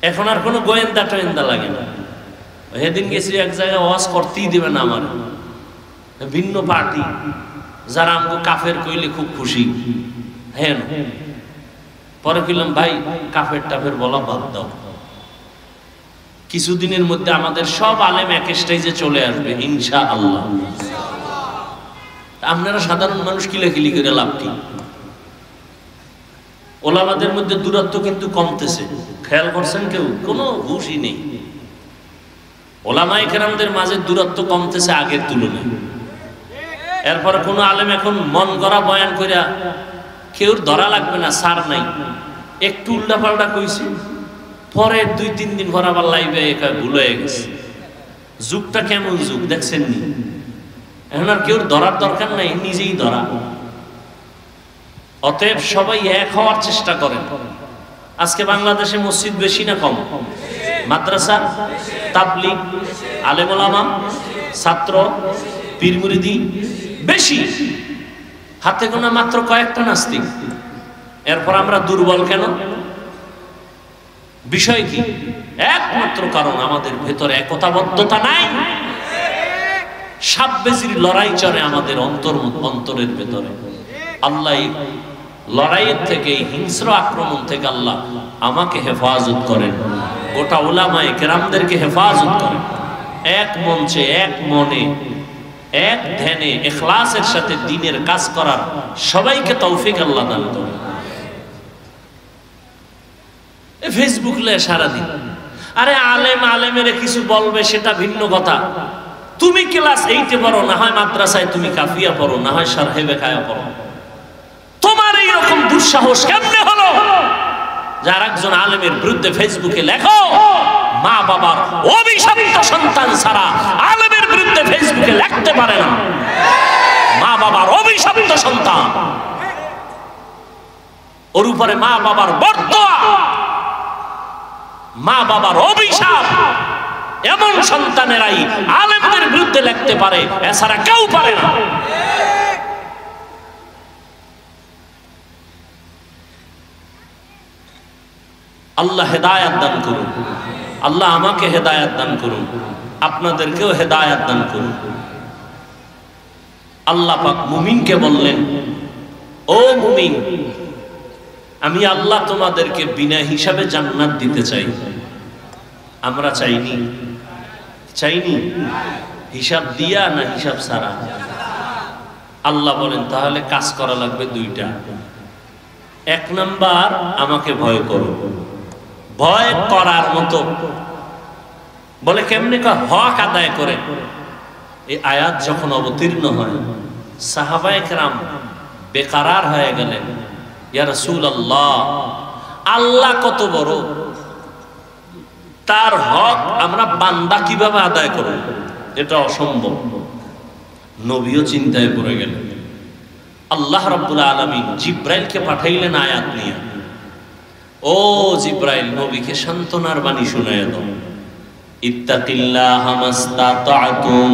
এখন আর কোনো গোয়েন্দা টোয়েন্দা লাগে না। সেদিন গেছি এক জায়গায় ওয়াজ করতেই দেবে না আমার, ভিন্ন পার্টি যারা আমাকে কাফের কইলে খুব খুশি। হ্যাঁ, পরে কইলাম ভাই কাফের টাফের বলা বাদ দাও, কিছুদিনের মধ্যে আমাদের সব আলেম এক স্টেজে চলে আসবে ইনশাআল্লাহ। আপনারা সাধারণ মানুষ কিলাকিলি করে লাভ কি? ওলামাদের মধ্যে দূরত্ব কিন্তু কমতেছে, খেয়াল করছেন কেউ? কোনো হুশই নেই। ওলামায়ে কেরামদের মাঝে দূরত্ব কমতেছে আগের তুলনায়। এরপর কোন আলেম এখন মন গড়া বয়ান কইরা কেউ ধরা লাগবে না, সার নাই, একটু উল্টা পাল্টা কইছি, পরে 2-3 দিন পর আবার লাইভে ভুল হয়ে গেছে। যুগটা কেমন যুগ দেখছেন নি? এখন আর কেউ ধরার দরকার নাই, নিজেই ধরা। অতএব সবাই এক হওয়ার চেষ্টা করেন। আজকে বাংলাদেশে মসজিদ বেশি না কম? মাদ্রাসা, তাবলীগ, আলেম ওলামা, ছাত্র, পীর মুরিদি বেশি, হাতে গোনা মাত্র কয়েকটা নাস্তিক। এরপর আমরা দুর্বল কেন? বিষয় কি? একমাত্র কারণ আমাদের ভেতরে একতাবদ্ধতা নাই। সাপ বেজির লড়াই চলে আমাদের অন্তরের ভেতরে। আল্লাহ লড়াইয়ের থেকে, হিংস্র আক্রমণ থেকে আল্লাহ আমাকে হেফাজত করেন, গোটা উলামায়ে কেরামদেরকে হেফাজত করেন। এক মঞ্চে, এক মনে, এক ধ্যানে, ইখলাসের সাথে দ্বীনের কাজ করার সবাইকে তৌফিক আল্লাহ দান করেন। ফেসবুক লে সারাদিন, আরে আলেম আলেমের কিছু বলবে সেটা ভিন্ন কথা। তুমি ক্লাস 8-এ পড়ো, না হয় মাদ্রাসায় তুমি কাফিয়া পড়ো, না হয় শারহে বেকায়া পড়ো, তোমার এইরকম দুঃসাহস কেমনে হলো যার একজন আলেমের বিরুদ্ধে ফেসবুকে লেখো? মা বাবার অভিশপ্ত সন্তান ছাড়া আলেমের বিরুদ্ধে ফেসবুকে লিখতে পারে না। মা বাবার অভিশপ্ত সন্তান, ওর উপরে মা বাবার বরদোয়া, মা বাবার অভিশাপ, এমন সন্তানেরাই আলেমদের বিরুদ্ধে লিখতে পারে, এছাড়া কেউ পারে না। আল্লাহ হেদায়েত দান করুন, আল্লাহ আমাকে হেদায়েত দান করুন, আপনাদেরকেও হেদায়েত দান করুন। আল্লাহ পাক মুমিনকে বললেন, ও মুমিন, আমি আল্লাহ তোমাদেরকে বিনা হিসাবে জান্নাত দিতে চাই। আমরা চাইনি? চাইনি? হিসাব দিয়া না হিসাব ছাড়া? আল্লাহ বলেন তাহলে কাজ করা লাগবে দুইটা। এক নাম্বার, আমাকে ভয় করো। ভয় করার মতো বলে কেমনে? হক আদায় করে। এই আয়াত যখন অবতীর্ণ হয়, সাহাবায়ে কেরাম বেকারার হয়ে গেলেন, ইয়া রাসূলুল্লাহ, আল্লাহ কত বড়, তার হক আমরা বান্দা কিভাবে আদায় করব? এটা অসম্ভব। নবীও চিন্তায় পড়ে গেলেন। আল্লাহ রাব্বুল আলামিন জিব্রাইলকে পাঠাইলেন আয়াত নিয়ে, ও জিব্রাইল, নবীকে সান্ত্বনার বাণী শুনায় দাও। ইত্তাকিল্লাহা মাসতাতা'তুম,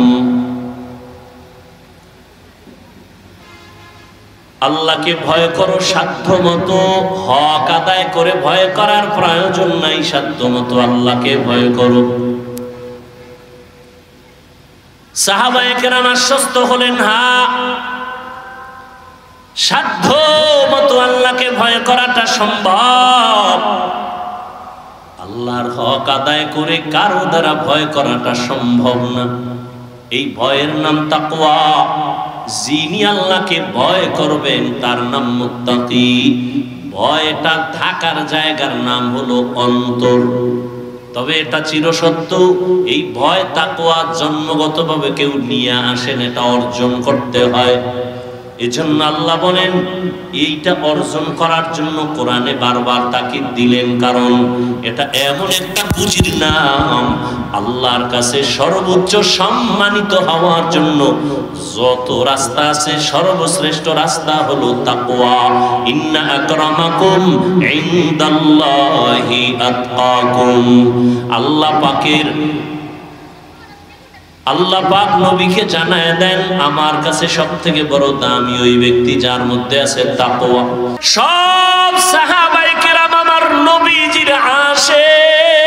আল্লাহকে ভয় করো সাধ্যমতো, হক আদায় করে ভয় করার প্রয়োজন নাই, সাধ্যমতো আল্লাহকে ভয় করো। সাহাবায়ে কেরাম আশ্বস্ত হলেন, হ্যাঁ, সাধ্য মতো আল্লাহকে ভয় করাটা সম্ভব। আল্লাহর হক আদায় করে কারো দ্বারা ভয় করাটা সম্ভব না। এই ভয়ের নাম তাকওয়া। যিনি আল্লাহকে ভয় করবেন তার নাম মুত্তাকি। ভয়টা থাকার জায়গার নাম হলো অন্তর। তবে এটা চিরসত্য, এই ভয় তাকওয়া জন্মগতভাবে কেউ নিয়ে আসেন, এটা অর্জন করতে হয়। এজন্য আল্লাহ বলেন, এইটা অর্জন করার জন্য কোরআনে বারবার তাকিদ দিলেন, কারণ এটা এমন একটা পুঁজির নাম, আল্লাহর কাছে সর্বোচ্চ সম্মানিত হওয়ার জন্য যত রাস্তা আছে সর্বশ্রেষ্ঠ রাস্তা হলো তাকওয়া। ইন্না আকরামাকুম ইনদাল্লাহি আতকাকুম। আল্লাহ পাক নবীকে জানায় দেন, আমার কাছে সবথেকে বড় দামি ওই ব্যক্তি যার মধ্যে আছে তাকওয়া। সব সাহাবায়ে কেরাম আমার নবীজির আশিক।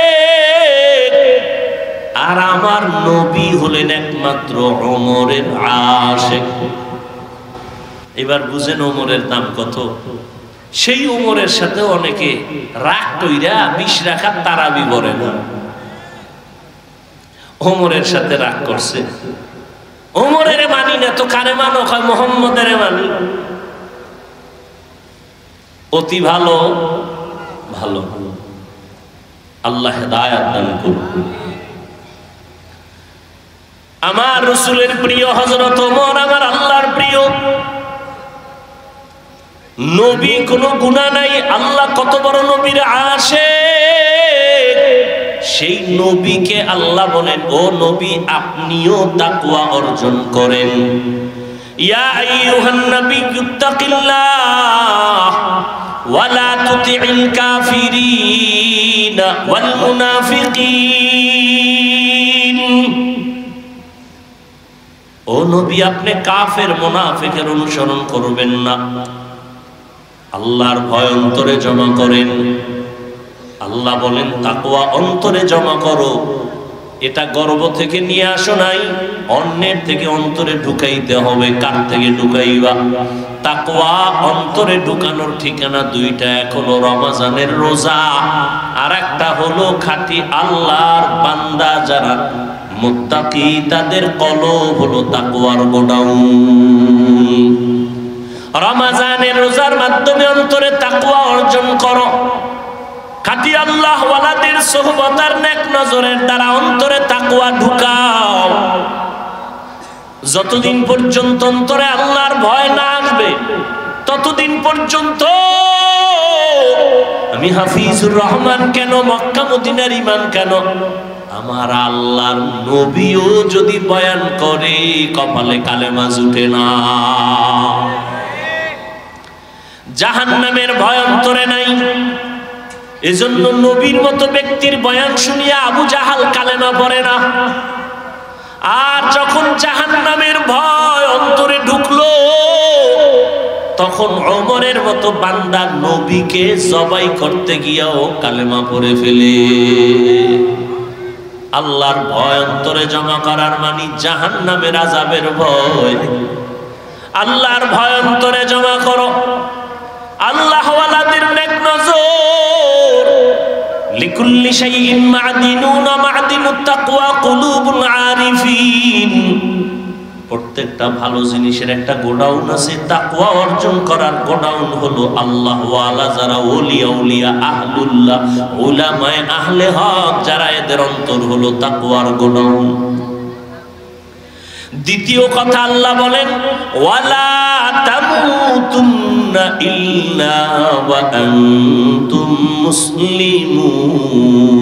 হলেন একমাত্র ওমরের আশিক। এবার বুঝেন ওমরের দাম কত। সেই ওমরের সাথে অনেকে রাগ কইরা 20 রাকাত তারাবি পড়ে না, ওমরের সাথে রাগ করছে। ওমরের মানি না তো কারে মানো? কয় মুহাম্মদের মানি। অতি ভালো ভালো, আল্লাহ হেদায়েত দান করুন। আমার রাসূলের প্রিয় হযরত ওমর আমার আল্লাহর প্রিয় নবী, কোনো গুনাহ নাই। আল্লাহ কত বড় নবীর আশিক, সেই নবীকে আল্লাহ বলেন, ও নবী আপনিও তাকওয়া অর্জন করেন। ইয়া আইয়ুহান নাবিয়্যুত্তাকিল্লাহ ওয়া লা তুতি'ল কাফিরিনা ওয়াল মুনাফিকিন। ও নবী আপনি কাফের মুনাফিকের অনুসরণ করবেন না, আল্লাহর ভয় অন্তরে জমা করেন। আল্লাহ বলেন তাকওয়া অন্তরে জমা করো। এটা গর্ব থেকে নিয়ে আসো নাই, অন্যের থেকে অন্তরে ঢুকাইতে হবে। কার থেকে ঢুকাইবা? তাকওয়া অন্তরে ঢুকানোর ঠিকানা দুইটা, এক হলো রমজানের রোজা, আর একটা হলো খাঁটি আল্লাহর বান্দা যারা মুত্তাকি তাদের কলব হলো তাকওয়ার গোডাউন। রমজানের রোজার মাধ্যমে অন্তরে তাকওয়া অর্জন করো। খাঁটি আল্লাহ ওয়ালাদের সোহবত আর নেক নজরের দ্বারা অন্তরে তাকওয়া ঢুকাও। যতদিন পর্যন্ত অন্তরে আল্লাহর ভয় না আসবে ততদিন পর্যন্ত আমি হাফিজুর রহমান কেন, মক্কা মদিনার ইমাম কেন, আমার আল্লাহর নবীও যদি বয়ান করে কপালে কালেমা জুটে না। জাহান্নামের ভয় অন্তরে নাই, এজন্য নবীর মতো ব্যক্তির বয়ান শুনিয়া আবু জাহাল কালেমা পড়ে না। আর যখন জাহান্নামের ভয় অন্তরে ঢুকলো তখন ওমরের মতো বান্দা নবীকে জবাই করতে গিয়াও কালেমা পড়ে ফেলে। আল্লাহর ভয় অন্তরে জমা করার মানে জাহান্নামের আযাবের ভয়। আল্লাহর ভয় অন্তরে জমা করো। আল্লাহ ওয়ালাদের নেক নজর, লিকুল্লি শাইইন মা'দিনুন মা'দিনুত তাকওয়া কুলুবুল আরিফিন। প্রত্যেকটা ভালো জিনিসের একটা গোডাউন আছে, তাকওয়া অর্জন করার গোডাউন হলো আল্লাহ ওয়ালা যারা ওলিয়া উলিয়া আহলুল্লাহ উলামায়ে আহলে হক যারা, এদের অন্তর হলো তাকওয়ার গোডাউন। দ্বিতীয় কথা আল্লাহ বলেন ওয়ালা তামুতুন্না ইল্লা ওয়া আনতুম মুসলিমুন।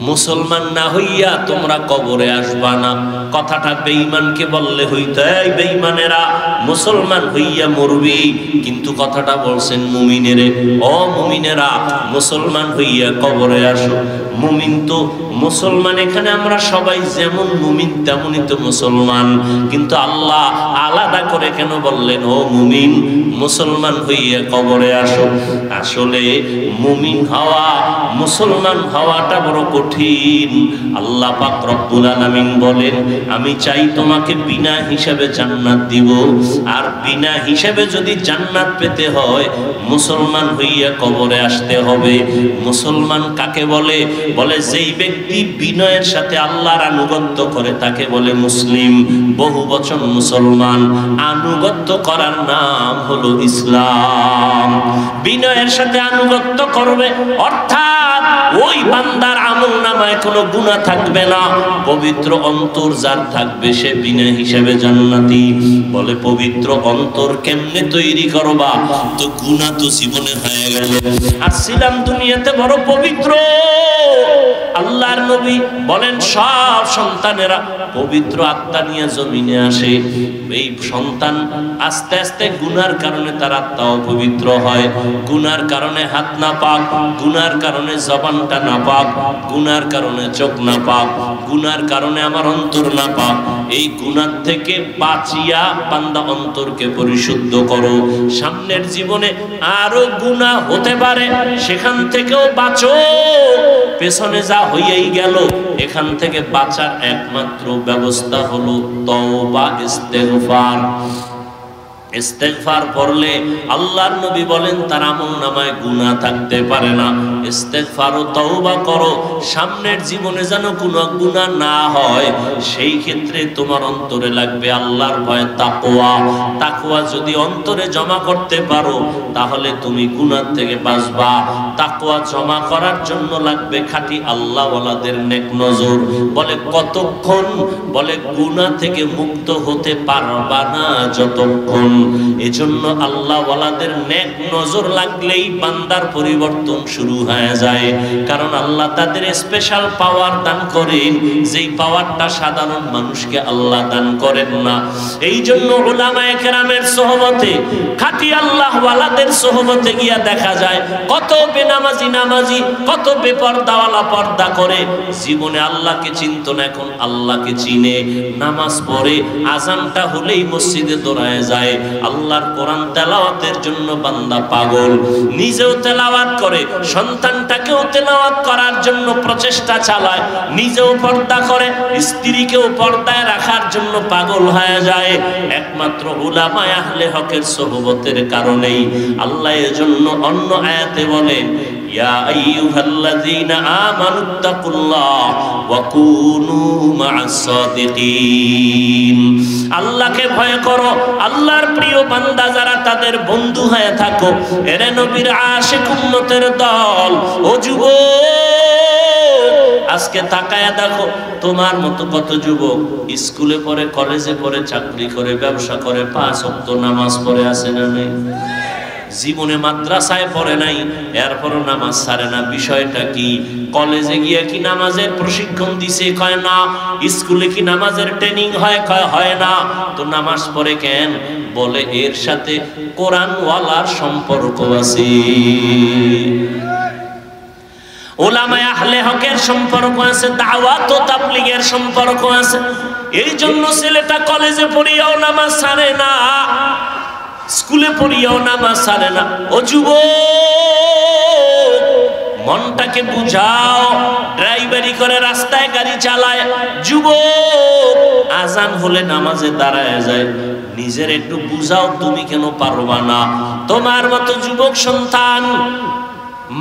মুসলমান না হইয়া তোমরা কবরে আসবা না। কথাটা বেঈমানকে বললে হইতো, এই বেঈমানেরা মুসলমান হইয়া মরবি, কিন্তু কথাটা বলছেন মুমিনেরে, ও মুমিনেরা মুসলমান হইয়া কবরে আসো। মুমিন তো মুসলমান, এখানে আমরা সবাই যেমন মুমিন তেমনই তো মুসলমান, কিন্তু আল্লাহ আলাদা করে কেন বললেন ও মুমিন মুসলমান হইয়া কবরে আসো? আসলে মুমিন হওয়া, মুসলমান হওয়াটা বড় কঠিন। আল্লাহ পাক রব্বুল আলামিন বলেন আমি চাই তোমাকে বিনা হিসাবে জান্নাত দিব, আর বিনা হিসাবে যদি জান্নাত পেতে হয় মুসলমান হইয়া কবরে আসতে হবে। মুসলমান কাকে বলে? বলে যেই ব্যক্তি বিনয়ের সাথে আল্লাহর আনুগত্য করে তাকে বলে মুসলিম। বহু বচন মুসলমান, আনুগত্য করার নাম হলো ইসলাম। বিনয়ের সাথে আনুগত্য করবে অর্থাৎ ওই বান্দার আমলনামায় কোনো গুনাহ থাকবে না। পবিত্র অন্তর যার থাকবে সে বিনা হিসাবে জান্নাতি। বলে পবিত্র অন্তর কেমনে তৈরি করবা? তো গুনাহ তো জীবনে হয়ে গেল। আসছিলাম দুনিয়াতে বড় পবিত্র। আল্লাহর নবী বলেন সব সন্তানেরা পবিত্র আত্মা নিয়ে জমিনে আসে। এই সন্তান আস্তে আস্তে গুনার কারণে তার আত্মা অপবিত্র হয়। গুনার কারণে হাত না পাক, গুনার কারণে জবানটা না পাক, গুনার কারণে চোখ না পাক, গুনার কারণে আমার অন্তর না পাক। এই গুনার থেকে বাঁচিয়া বান্দা অন্তরকে পরিশুদ্ধ করো। সামনের জীবনে আরো গুনাহ হতে পারে, সেখান থেকেও বাঁচো। পেছনে যা হইয়াই গেল। এখান থেকে বাঁচার একমাত্র ব্যবস্থা হলো তওবা, ইস্তেগফার। ইস্তেগফার পড়লে আল্লাহর নবী বলেন তার আমলনামায় গুনাহ থাকতে পারে না। ইস্তেগফার ও তওবা করো, সামনের জীবনে যেন কোনো গুনাহ না হয়। সেই ক্ষেত্রে তোমার অন্তরে লাগবে আল্লাহর ভয়, তাকওয়া। তাকওয়া যদি অন্তরে জমা করতে পারো তাহলে তুমি গুনাহ থেকে বাঁচবা। তাকওয়া জমা করার জন্য লাগবে খাঁটি আল্লাহওয়ালাদের নেক নজর। বলে কতক্ষণ? বলে গুনাহ থেকে মুক্ত হতে পারবা না যতক্ষণ। এজন্য আল্লাহওয়ালাদের নেক নজর লাগলেই বান্দার পরিবর্তন শুরু হয়ে যায়। কারণ আল্লাহ তাদের স্পেশাল পাওয়ার দান করেন, যেই পাওয়ারটা সাধারণ মানুষকে আল্লাহ দান করেন না। এই জন্য উলামায়ে কেরামের সোহবতে, খাঁটি আল্লাহওয়ালাদের সোহবতে গিয়া দেখা যায় কত বেনামাজি নামাজি, কত বেপরদাওয়ালা পর্দা করে, জীবনে আল্লাহকে চিনত না, এখন আল্লাহকে চিনে। নামাজ পড়ে, আজানটা হলেই মসজিদে দৌড়ায় যায়। আল্লাহর কোরআন তেলাওয়াতের জন্য বান্দা পাগল, নিজেও তেলাওয়াত করে, সন্তানটাকেও তেলাওয়াত করার জন্য প্রচেষ্টা চালায়, নিজেও পর্দা করে, স্ত্রীকেও পর্দায় রাখার জন্য পাগল হয়ে যায়, একমাত্র উলামায়ে আহলে হকের সোহবতের কারণেই। আল্লাহ এজন্য অন্য আয়াতে বলেন, ইয়া আইয়ুহাল্লাযীনা আমানুত্তাকুল্লাহ ওয়া কুনু মা'আস সাদিকিন। আল্লাহকে ভয় করো, আল্লাহর প্রিয় বান্দা যারা তাদের বন্ধু হয়ে থাকো। এরে নবীর আশিক উম্মতের দল, ও যুবক, আজকে তাকায়া দেখো তোমার মতো কত যুবক স্কুলে পড়ে, কলেজে পড়ে, চাকরি করে, ব্যবসা করে, 5 ওয়াক্ত নামাজ পড়ে আছে না নেই? জীবনে মাদ্রাসায় পড়ে নাই, এরপরও নামাজ ছাড়ে না। বিষয়টা কি? কলেজে গিয়ে কি নামাজের প্রশিক্ষণ দিছে? কয় না। স্কুলে কি নামাজের ট্রেনিং হয়? কয় হয় না। তো নামাজ পড়ে কেন? বলে এর সাথে কোরআনওয়ালার সম্পর্ক আছে, উলামায়ে আহলে হকের সম্পর্ক আছে, দাওয়াত ও তাবলীগের সম্পর্ক আছে। এই জন্য ছেলেটা কলেজে পড়িয়াও নামাজ ছাড়ে না, স্কুলে পড়িয়াও নামাজ ছাড়ে না। ও যুবক, মনটাকে বুঝাও। ড্রাইভারি করে, রাস্তায় গাড়ি চালায়, যুবক আজান হলে নামাজে দাঁড়ায় যায়। নিজের একটু বুঝাও, তুমি কেন পারবা না? তোমার মতো যুবক সন্তান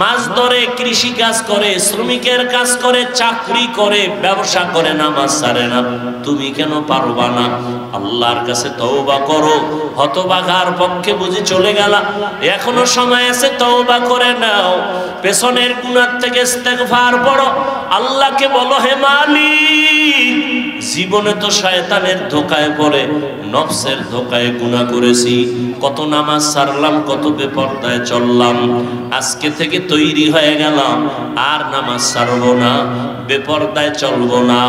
মাছ ধরে, কৃষি কাজ করে, শ্রমিকের কাজ করে, চাকরি করে, ব্যবসা করে, নামাজ ছাড়ে না, তুমি কেন পারবা না? আল্লাহর কাছে তওবা করো। হতভাগার পক্ষে বুঝি চলে গেলা, এখনো সময় আছে, তওবা করে নাও। পেছনের গুনাহ থেকে ইস্তেগফার পড়ো, আল্লাহকে বলো, হে মালিক, জীবনে তো শয়তানের ধোকায় পড়ে, নফসের ধোকায় গুনাহ করেছি, কত নামাজ ছাড়লাম, কত বেপরদায় চললাম। আজকে থেকে তৈরি হয়ে গেলাম, আর নামাজ ছাড়বো না, বেপরদায় চলবো না।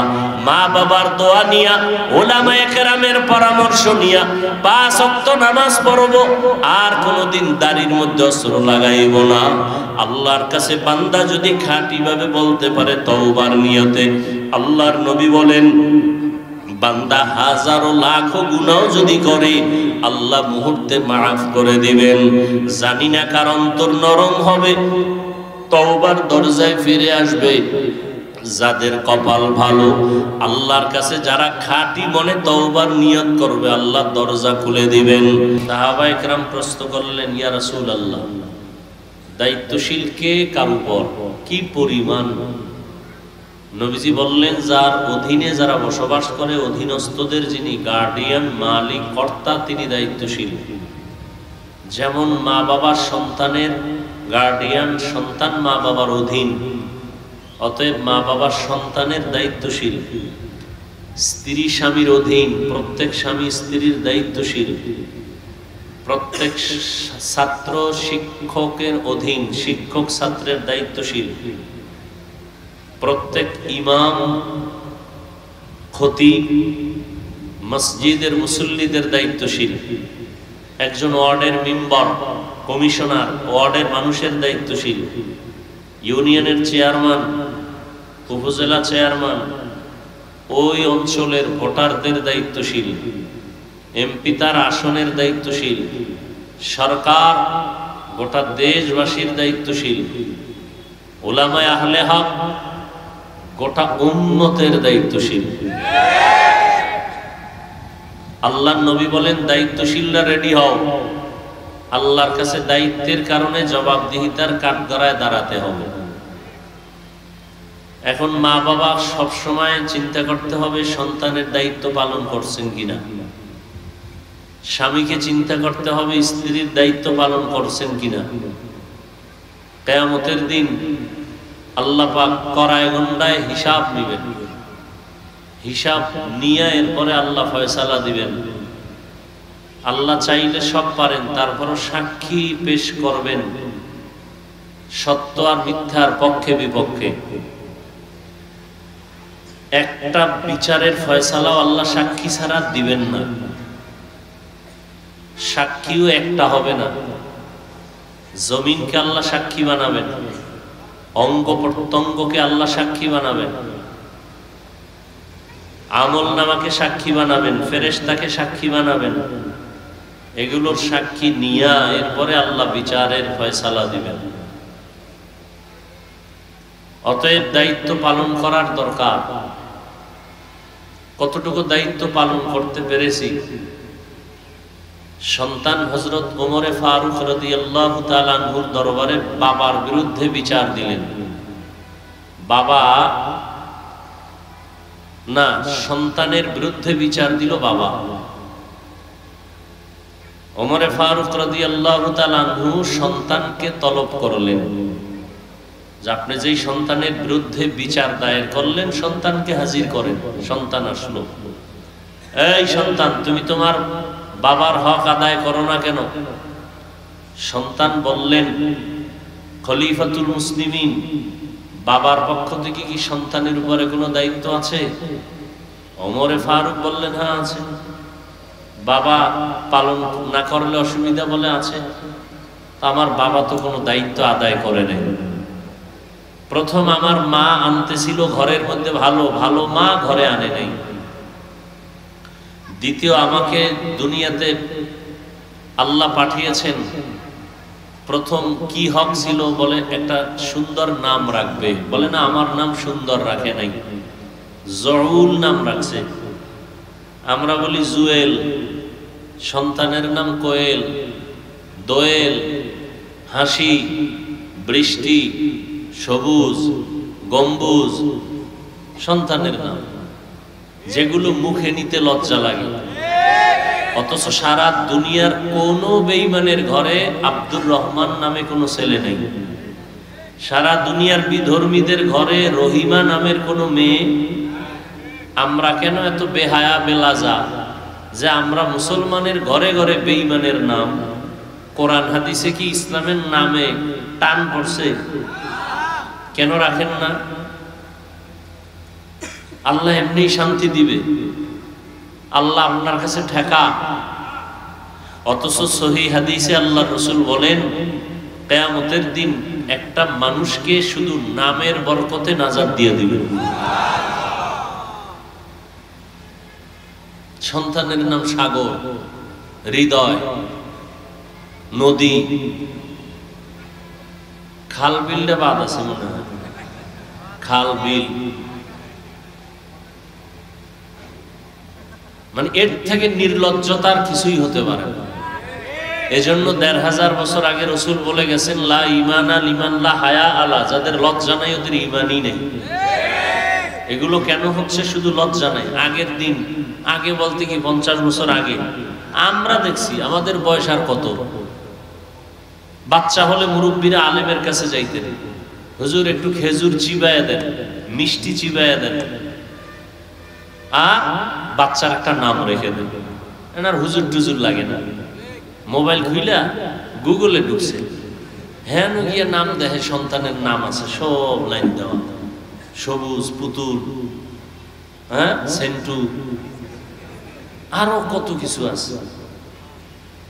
মা বাবার দোয়া নিয়া, উলামায়ে কেরামের পরামর্শ নিয়া 5 ওয়াক্ত নামাজ পড়বো, আর কোনোদিন দাড়ির মধ্যে অস্ত্র লাগাইব না। আল্লাহর কাছে বান্দা যদি খাঁটি ভাবে বলতে পারে তওবার নিয়তে, আল্লাহর নবী বলেন, বান্দা হাজারো লাখো গুনাহ যদি করে আল্লাহ মুহূর্তে মাফ করে দিবেন। জানি না কার অন্তর নরম হবে, তওবার দরজায় ফিরে আসবে। যাদের কপাল ভালো, আল্লাহর কাছে যারা খাঁটি মনে তওবার নিয়ত করবে, আল্লাহ দরজা খুলে দিবেন। সাহাবায়ে কেরাম প্রশ্ন করলেন, ইয়া রাসূলুল্লাহ, দায়িত্বশীল কে কার উপর, কি পরিমাণ? নবীজি বললেন, যার অধীনে যারা বসবাস করে, অধীনস্থদের যিনি গার্ডিয়ান, মালিক, কর্তা, তিনি দায়িত্বশীল। যেমন মা বাবার সন্তানের গার্ডিয়ান, সন্তান মা বাবার অধীন, অতএব মা বাবার সন্তানের দায়িত্বশীল। স্ত্রী স্বামীর অধীন, প্রত্যেক স্বামী স্ত্রীর দায়িত্বশীল। প্রত্যেক ছাত্র শিক্ষকের অধীন, শিক্ষক ছাত্রের দায়িত্বশীল। প্রত্যেক ইমাম, খতিব, মসজিদের মুসল্লিদের দায়িত্বশীল। একজন ওয়ার্ডের মেম্বার, কমিশনার, ওয়ার্ডের মানুষের দায়িত্বশীল। ইউনিয়নের চেয়ারম্যান, উপজেলা চেয়ারম্যান, ওই অঞ্চলের ভোটারদের দায়িত্বশীল। এমপি তার আসনের দায়িত্বশীল। সরকার গোটা দেশবাসীর দায়িত্বশীল। উলামায়ে আহলে হক গোটা উম্মতের দায়িত্বশীল। আল্লাহর নবী বলেন, দায়িত্বশীলরা রেডি হও, আল্লাহর কাছে দায়িত্বের কারণে জবাবদিহিতার কাঠগড়ায় দাঁড়াতে হবে। এখন মা বাবা সব সময় চিন্তা করতে হবে সন্তানের দায়িত্ব পালন করছেন কিনা, স্বামীকে চিন্তা করতে হবে স্ত্রীর দায়িত্ব পালন করছেন কিনা। কিয়ামতের দিন আল্লাহ পাক কড়ায় গন্ডায় হিসাব নেবেন, হিসাব নিয়ে এরপরে আল্লাহ ফয়সালা দিবেন। আল্লাহ চাইলে সব পারেন, তারপরও সাক্ষী পেশ করবেন সত্য আর মিথ্যার পক্ষে বিপক্ষে। একটা বিচারের ফয়সালাও আল্লাহ সাক্ষী ছাড়া দিবেন না, সাক্ষীও একটা হবে না। জমিনকে আল্লাহ সাক্ষী বানাবেন, অঙ্গ প্রত্যঙ্গকে আল্লাহ সাক্ষী বানাবেন, আমল নামাকে সাক্ষী বানাবেন, ফেরেশতাকে সাক্ষী বানাবেন। এগুলোর সাক্ষী নিয়া এরপরে আল্লাহ বিচারের ফয়সালা দিবেন। অতএব দায়িত্ব পালন করার দরকার। কতটুকু দায়িত্ব পালন করতে পেরেছি? সন্তান হযরত ওমরে ফারুক রাদিয়াল্লাহু তাআলা আনহুর দরবারে বাবার বিরুদ্ধে বিচার দিলেন। বাবা না, সন্তানের বিরুদ্ধে বিচার দিল বাবা। ওমরে ফারুক রাদিয়াল্লাহু তাআলা আনহু সন্তানকে তলব করলেন যে আপনি যেই সন্তানের বিরুদ্ধে বিচার দায়ের করলেন সন্তানকে হাজির করেন। সন্তান আসলো, এই সন্তান, তুমি তোমার বাবার হক আদায় করো না কেন? সন্তান বললেন, খলিফাতুল মুসলিমিন, বাবার পক্ষ থেকে কি সন্তানের উপরে কোনো দায়িত্ব আছে? ওমরে ফারুক বললেন, হ্যাঁ আছে। বাবা পালন না করলে অসুবিধা বলে আছে? আমার বাবা তো কোনো দায়িত্ব আদায় করে নাই। প্রথম আমার মা আনতেছিল ঘরের মধ্যে, ভালো ভালো মা ঘরে আনে নাই। দ্বিতীয়, আমাকে দুনিয়াতে আল্লাহ পাঠিয়েছেন, প্রথম কি হক ছিল বলে একটা সুন্দর নাম রাখবে, বলে না আমার নাম সুন্দর রাখে নাই, জউল নাম রাখছে। আমরা বলি জুয়েল, সন্তানের নাম কোয়েল, দোয়েল, হাসি, বৃষ্টি, সবুজ, গম্বুজ, সন্তানের নাম যেগুলো মুখে নিতে লজ্জা লাগে। অথচ সারা দুনিয়ার কোন বেঈমানের ঘরে আব্দুর রহমান নামে কোনো ছেলে নেই। সারা দুনিয়ার বিধর্মীদের ঘরে রহিমা নামের কোনো মেয়ে। আমরা কেন এত বেহায়া বেলাজা যে আমরা মুসলমানের ঘরে ঘরে বেঈমানের নাম? কোরআন হাদিসে কি ইসলামের নামে টান পড়ছে? কেন রাখেন না? আল্লাহ এমনি শান্তি দিবে, আল্লাহ আপনার কাছে ঠেকা। অথচ সহিহ হাদিসে আল্লাহর রাসূল বলেন, কিয়ামতের দিন একটা মানুষকে শুধু নামের বরকতে নাজাত দিয়ে দিবেন। সন্তানের নাম সাগর, হৃদয়, নদী, খাল বিলটা বাদ আছে মনে হয়, খাল বিল, মানে এর থেকে নির্লজ্জতার কিছুই হতে পারে না। এজন্য ১৫০০ বছর আগে রাসূল বলে গেছেন, লা ঈমানা লিমান লা হায়া আলা, যাদের লজ্জা নাই ওদের ঈমানই নেই। এগুলো কেন হচ্ছে? শুধু লজ্জা নাই। আগের দিন, আগে বলতে কি ৫০ বছর আগে আমরা দেখছি, আমাদের বয়স আর কত, বাচ্চা হলে মুরব্বীরা আলেমের কাছে যাইতেন, হুজুর একটু খেজুর চিবাইয়া দেন, মিষ্টি চিবাইয়া দেন, আর বাচ্চার একটা নাম রেখে দেন। এনার হুজুর টুজুর লাগে না, মোবাইল খুইলা গুগলে ঢুকছে, হ্যাঁ গিয়া নাম দেখে, সন্তানের নাম আছে সব লাইন দেওয়া, সবুজ, পুতুল, হ্যাঁ সেন্টু, আরো কত কিছু আছে,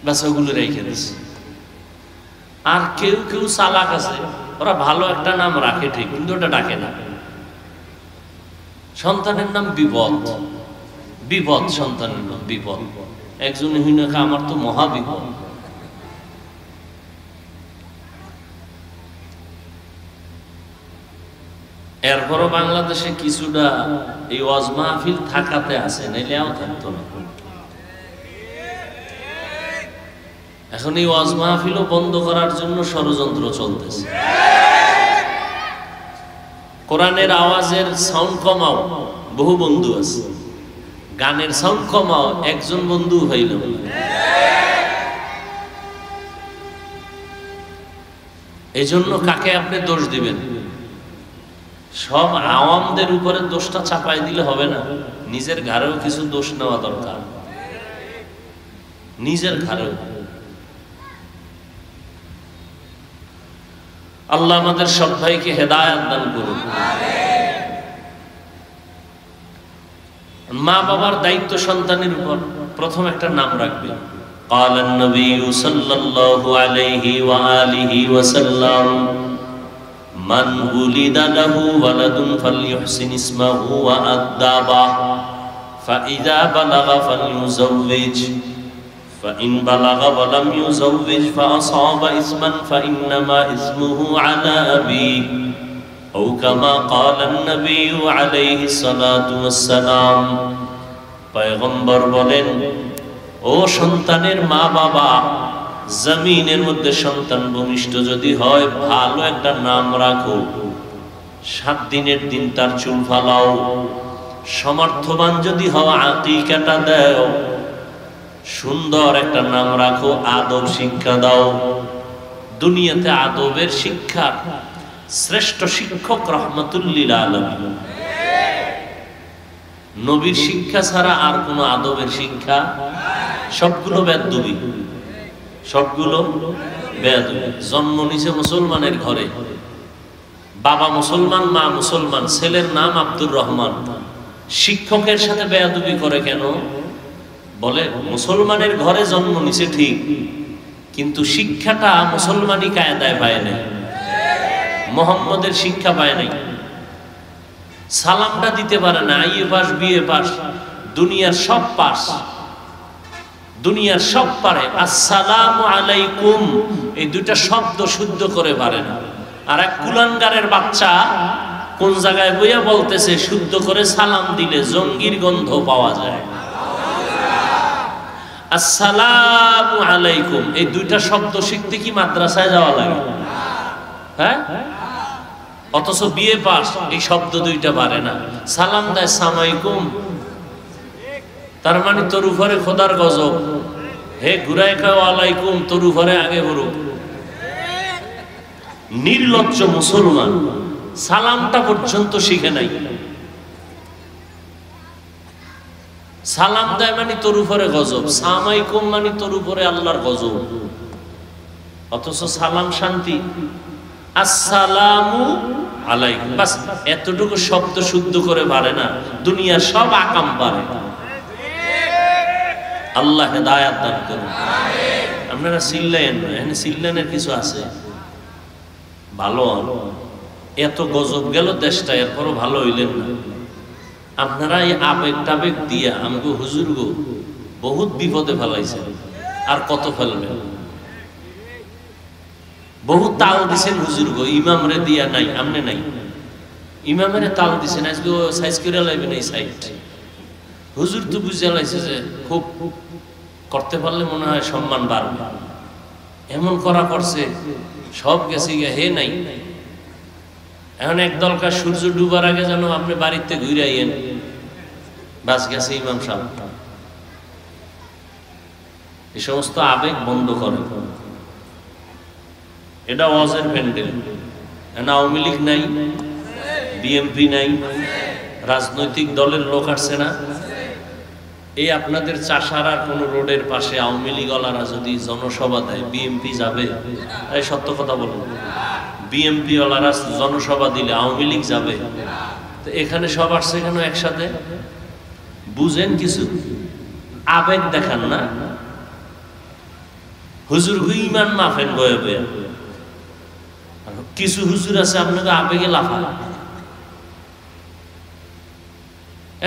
বাস ওগুলো রেখে দিচ্ছে। আর কেউ কেউ চালাক আছে, ওরা ভালো একটা নাম রাখে ঠিক, কিন্তু ওটা ডাকে না। সন্তানের নাম বিপদ, বিপদ, সন্তানের নাম বিপদ। একজন হইনাকা আমার তো মহা বিপদ। এরপরও বাংলাদেশে কিছুটা এই ওয়াজ মাহফিল থাকাতে আছে, নাইলেও থাকতো না। এখন এই ওয়াজ মাহফিলও বন্ধ করার জন্য ষড়যন্ত্র চলতেছে। কোরআনের আওয়াজের সাউন্ড কমাও, বহু বন্ধু আছে। গানের সাউন্ড কমাও, একজন বন্ধু হইল। এই জন্য কাকে আপনি দোষ দিবেন? সব আওয়ামদের উপরে দোষটা চাপাই দিলে হবে না, নিজের ঘরেও কিছু দোষ নেওয়া দরকার, নিজের ঘরেও। আল্লাহ আমাদের সব ভাইকে হেদায়েত দান করুন। মা বাবার দায়িত্ব সন্তানের উপর, প্রথম একটা নাম রাখবে। قال النبي صلى الله عليه وآله وسلم من ولد له ولد فليحسن اسمه وأدبه فإذا بلغ فليزوج فإن بلغ ولم يزوج فأصاب اسما فإنما اسمه على أبيه أو كما قال النبي عليه الصلاة والسلام। পয়গম্বর বলেন, ও সন্তানের মা বাবা, জমিনের মধ্যে সন্তান ভূমিষ্ঠ যদি হয়, ভালো একটা নাম রাখো। 7 দিনের দিন তার চুল ফালাও। সমর্থবান যদি হও, আকিকাটা দাও। সুন্দর একটা নাম রাখো, আদব শিক্ষা দাও। দুনিয়াতে আদবের শিক্ষা শ্রেষ্ঠ শিক্ষক রাহমাতুল লিল আলামিন। নবীর শিক্ষা ছাড়া আর কোনো আদবের শিক্ষা, সবগুলো বেয়াদবি, সবগুলো বেয়াদবি। জন্ম নিছে মুসলমানের ঘরে, বাবা মুসলমান, মা মুসলমান, ছেলের নাম আব্দুর রহমান। শিক্ষকের সাথে বেয়াদবি করে কেন? বলে মুসলমানের ঘরে জন্ম নিছে ঠিক, কিন্তু শিক্ষাটা মুসলমানি কায়দায় পায় নাই, মুহাম্মদের শিক্ষা পায় নাই। সালামটা দিতে পারে না, আইএ পাস, বিএ পাস, দুনিয়ার সব পাস, দুনিয়ার সব পারে। আসসালামু আলাইকুম এই দুইটা শব্দ শুদ্ধ করে পারে না। আর এক কুলাঙ্গারের বাচ্চা কোন জায়গায় বইয়া বলতেছে শুদ্ধ করে সালাম দিলে জঙ্গির গন্ধ পাওয়া যায়। আসসালামু আলাইকুম এই দুইটা শব্দ শিখতে কি মাদ্রাসায় যাওয়া লাগে? হ্যাঁ, অথচ বিএ পাস এই শব্দ দুইটা পারে না। সালাম দেয় সালামালাইকুম, তার মানে তোর উপরে খোদার গজব। হে ঘুরাই খাও আলাইকুম, তোর উপরে আগে বলুক। নির্লজ্জ মুসলমান, সালামটা পর্যন্ত শিখে নাই। সালাম দেয় মানে তোর উপরে গজব, সালামালাইকুম মানে তোর উপরে আল্লাহর গজব। অথচ সালাম শান্তি, আসসালামু আলাইকুম, বাস এতটুকু শব্দ শুদ্ধ করে পারে না। দুনিয়ার সব আকাম পারে। আল্লাহ হেদায়েত দান করুন। আপনারা চিল্লেন, এখানে চিল্লানের কিছু আছে? ভালো, এত গজব গেল দেশটা, এরপরও ভালো হইলেন না। আপনারা এই আবেগ টাবেগ দিয়া আমাকে হুজুর গো বহুত বিপদে ফেলাইছেন, আর কত ফেলবেন? বহুত তাল দিছেন হুজুর গো, ইমাম রে দিয়া নাই, আমনে নাই, ইমামের তাল দিছেন। আজকে সাইজ করে লাইবেন এই সাইড। হুজুর তো বুঝে লাইছে যে খুব করতে পারলে মনে হয় সম্মান বাড়বে, এমন করা করছে, সব গেছে গিয়ে হে নাই। এখন এক দলকার সূর্য ডুবার আগে যেন আপনি বাড়িতে ঘুরে আইয়েন, বাস গেছে ইমাম সাহেব। এই সমস্ত আবেগ বন্ধ করে। এটা ওয়াজের প্যান্ডেল। আওয়ামী লীগ নাই, বিএমপি নাই, রাজনৈতিক দলের লোক আসছে না। এই আপনাদের চাষারার কোন রোডের পাশে আওয়ামী লীগওয়ালারা যদি জনসভা দেয়, বিএমপি যাবে? এই সত্য কথা বলুন, বিএমপি ওয়ালারা জনসভা দিলে আওয়ামী লীগ যাবে? তো এখানে সব আসছে কেন একসাথে? বুঝেন কিছু, আবেগ দেখান না। হুজুর ইমান মাফেন বয়ে বয়ে। কিছু হুজুর আছে আপনাকে আবেগে লাফা।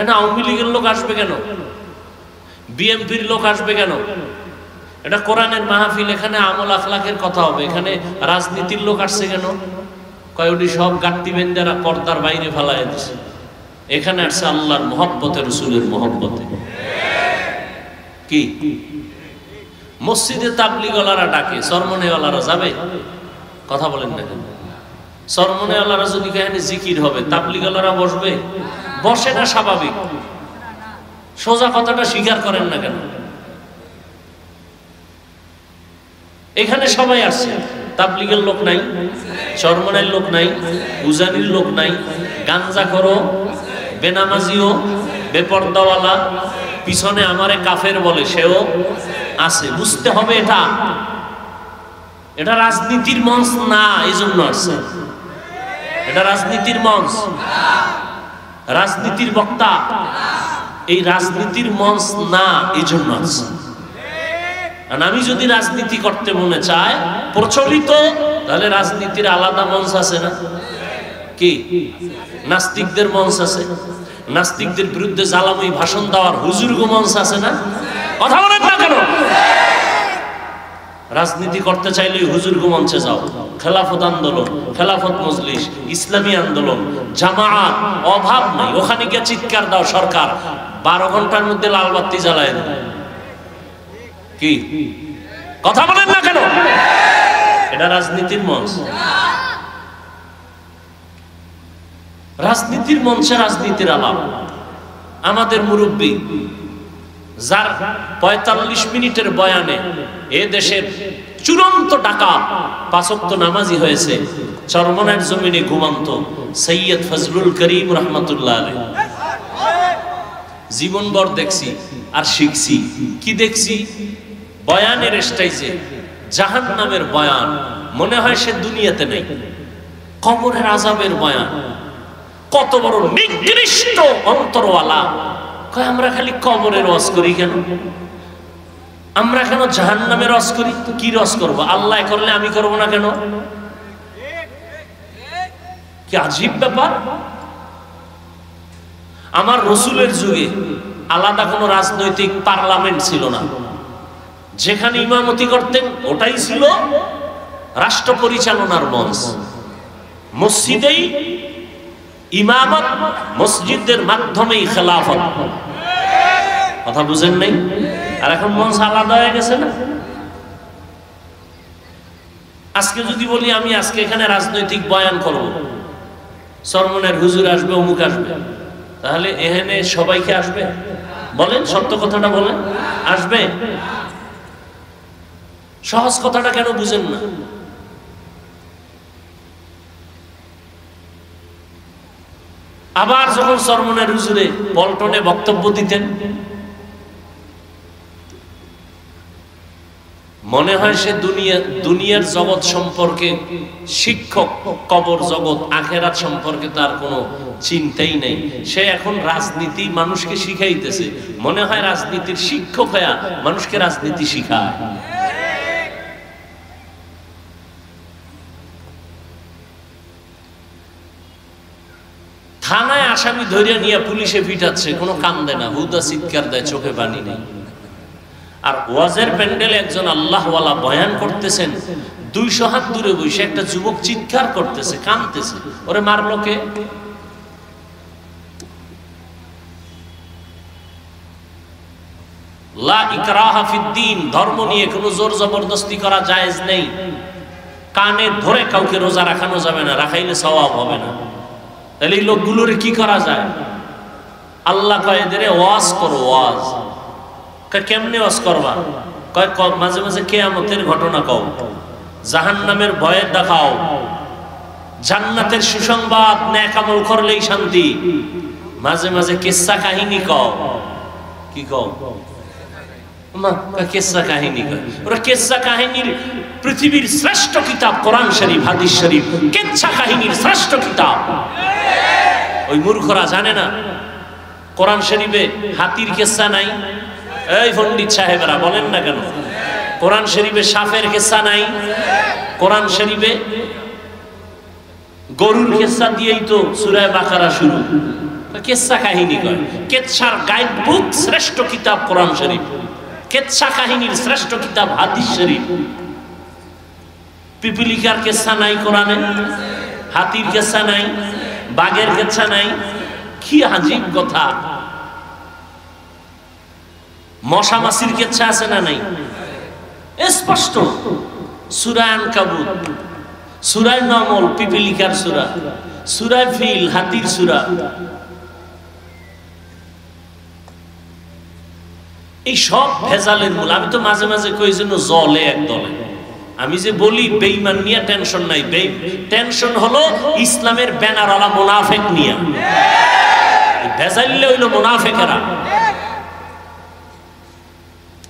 এটা আওয়ামী লীগের লোক আসবে কেন? বিএমপির লোক আসবে কেন? এটা কোরআনের মাহফিল, এখানে আমল আখলাকের কথা হবে। এখানে রাজনীতির লোক আসছে কেন? কয় উনি সব গাট্টি বেন্দারা পর্দার বাইরে ফেলায় দিছে, এখানে আসছে আল্লাহর মহব্বতে, রসুলের মহব্বতে। কি মসজিদে তাবলিগওয়ালারা ডাকে, চরমনেওয়ালারা যাবে? কথা বলেন না কেন? চরমনেওয়ালারা যদি এখানে জিকির হবে, তাবলিগওয়ালারা বসবে? বসে না, স্বাভাবিক। সোজা কথাটা স্বীকার করেন না কেন? এখানে সবাই আসছে, তাবলিগের লোক নাই, চরমনের লোক নাই, উজানির লোক নাই, গাঞ্জা করো, বেনামাজিও, বেপর্দাওয়ালা, পিছনে আমারে কাফের বলে সেও আছে। বুঝতে হবে এটা, এটা রাজনীতির মঞ্চ না, এই জন্য আসছে। এটা রাজনীতির মঞ্চ, রাজনীতির বক্তা, এই রাজনীতির মঞ্চ না, এই জন্য আসছে। আমি যদি রাজনীতি করতে মনে চায় প্রচলিত, তাহলে রাজনীতির আলাদা মঞ্চ আছে না? কি নাস্তিকদের মঞ্চ আছে, নাস্তিকদের বিরুদ্ধে জ্বালাময়ী ভাষণ দেওয়ার হুজুরগো মঞ্চ আছে না? কথা বলেন না কেন? রাজনীতি করতে চাইলে হুজুরগো মঞ্চে যাও। খেলাফত আন্দোলন, খেলাফত মজলিস, ইসলামী আন্দোলন, জামাআত, অভাব নাই, ওখানে গিয়ে চিৎকার দাও, সরকার 12 ঘন্টার মধ্যে লাল বাতি জ্বালায় দেয়। কি কথা বলেন না কেন? এটা রাজনীতির মঞ্চ। রাজনীতির মঞ্চে রাজনীতির আলাপ। আমাদের মুরব্বী যার 45 মিনিটের বয়ানে এ দেশের চূড়ান্ত ডাকাত, 5 ওয়াক্ত নামাজি হয়েছে, চরমনের জমিনে ঘুমন্ত সৈয়দ ফজলুল করিম রহমতুল্লাহ আলাইহি। জীবনভর দেখছি আর শিখছি। কি দেখছি? বয়ানের স্টাইজে জাহান্নামের বয়ান, মনে হয় সে দুনিয়াতে নেই। কবরের আযাবের বয়ান, কত বড় নিকৃষ্ট অন্তরওয়ালা। কয় আমরা খালি কবরের রস করি কেন? আমরা কেন জাহান্নামের রস করি? কি রস করব? আল্লাহ করলে আমি করব না কেন? কি আজীব ব্যাপার। আমার রসুলের যুগে আলাদা কোনো রাজনৈতিক পার্লামেন্ট ছিল না। যেখানে ইমামতি করতেন ওটাই ছিল রাষ্ট্র পরিচালনার মঞ্চ। মসজিদেই ইমামত, মসজিদের মাধ্যমেই খেলাফত। কথা বুঝেন নাই? আর এখন মঞ্চ আলাদা হয়ে গেছে না? আজকে যদি বলি আমি আজকে এখানে রাজনৈতিক বয়ান করব, চরমনের হুজুর আসবে, অমুক আসবে, তাহলে এখানে সবাইকে আসবে? বলেন, সত্য কথাটা বলেন, আসবে? সহজ কথাটা কেন বুঝেন না? আবার যখন চরমনের হুজুরে পল্টনে বক্তব্য দিতেন, মনে হয় সে দুনিয়ার জগৎ সম্পর্কে শিক্ষক, কবর জগৎ, আখেরাত সম্পর্কে তার কোনো চিন্তাই নেই। সে এখন রাজনীতি মানুষকে শিখাইতেছে, মনে হয় রাজনীতির শিক্ষক হয়ে মানুষকে রাজনীতি শিখায়। থানায় আসামি ধরে নিয়ে পুলিশে পিটাচ্ছে, কোনো কাম দেয় না, হুদা চিৎকার দেয়, চোখে পানি নেই। আর ওয়াজের প্যান্ডেলে একজন আল্লাহওয়ালা বয়ান করতেছেন, 200 হাত দূরে বসে একটা যুবক চিৎকার করতেছে, কাঁদতেছে, ওরে মারলো কে? লা ইকরাহা ফিদ্দীন, ধর্ম নিয়ে কোনো জোর জবরদস্তি করা জায়েজ নেই। কানে ধরে কাউকে রোজা রাখানো যাবে না, রাখাইলে সওয়াব হবে না। তাহলে এই লোকগুলোরে কি করা যায়? আল্লাহ কয় এদের ওয়াজ করো, ওয়াজ। কেমনে ওয়াজ করবা? কয় মাঝে মাঝে কিয়ামতের ঘটনা কও, জাহান্নামের ভয়ের দেখাও, জান্নাতের সুসংবাদ, নেক আমল করলেই শান্তি। মাঝে মাঝে কিসসা কাহিনী কও। কি কও? কিসসা কাহিনী কয়। ওরা কিসসা কাহিনীর পৃথিবীর শ্রেষ্ঠ কিতাব কোরআন শরীফ, হাদিস শরীফ কিসসা কাহিনীর শ্রেষ্ঠ কিতাব। ওই মূর্খরা জানে না কোরআন শরীফে হাতির কিসসা নাই? এই পণ্ডিত সাহেবরা বলেন না কেন? কোরআন শরীফে সাপের কিসসা নাই? কোরআন শরীফে গরুর কিসসা দিয়েই তো সূরা বাকারা শুরু। কিসসা কাহিনী কয়। কিসসার গাইড বুক শ্রেষ্ঠ কিতাব কোরআন শরীফ, কিসসা কাহিনীর শ্রেষ্ঠ কিতাব হাদিস শরীফ। পিপিলিকার কিসসা নাই কোরআনে? হাতির কেচ্ছা নাই, বাঘের কেচ্ছা নাই? কি আজীব কথা। মশা মাছির কেচ্ছা আছে না নাই? স্পষ্ট। সূরা আনকাবুত, সূরা নমল পিপিলিকার সূরা, সূরা ফিল হাতির সূরা। এই সব ভেজালের মূল। আমি তো মাঝে মাঝে কই জন্য জলে এক দলে। আমি যে বলি বেঈমান নিয়ে টেনশন নাই, টেনশন হলো ইসলামের ব্যানারওয়ালা মুনাফিক নিয়ে। ভেজাইলে হইলো মুনাফিকেরা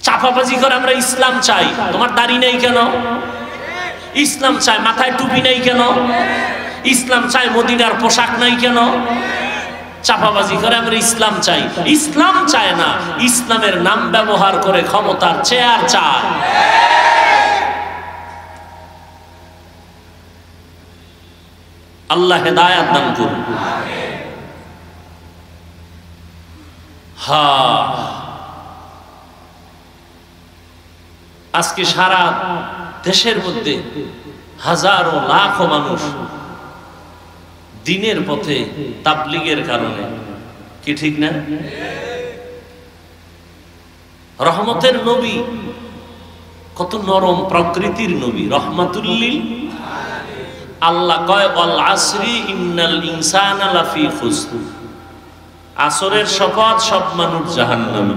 চাপাবাজি করে আমরা ইসলাম চাই। তোমার দাড়ি নাই কেন? ইসলাম চাই। মাথায় টুপি নাই কেন? ইসলাম চাই। মদিনার পোশাক নাই কেন? চাপাবাজি করে আমরা ইসলাম চাই। ইসলাম চায় না, ইসলামের নাম ব্যবহার করে ক্ষমতার চেয়ার চায়। আল্লাহ হেদায়াত দান করুন। আজকে সারা দেশের মধ্যে হাজারো লাখো মানুষ দিনের পথে তাবলীগের কারণে, কি ঠিক না? রহমতের নবী কত নরম প্রকৃতির নবী, রহমাতুল্লিল। আল্লাহ কয় ওয়াল আসরি ইন্নাল ইনসানা লাফি খুসর, আসরের শপথ সব মানুষ জাহান্নামে।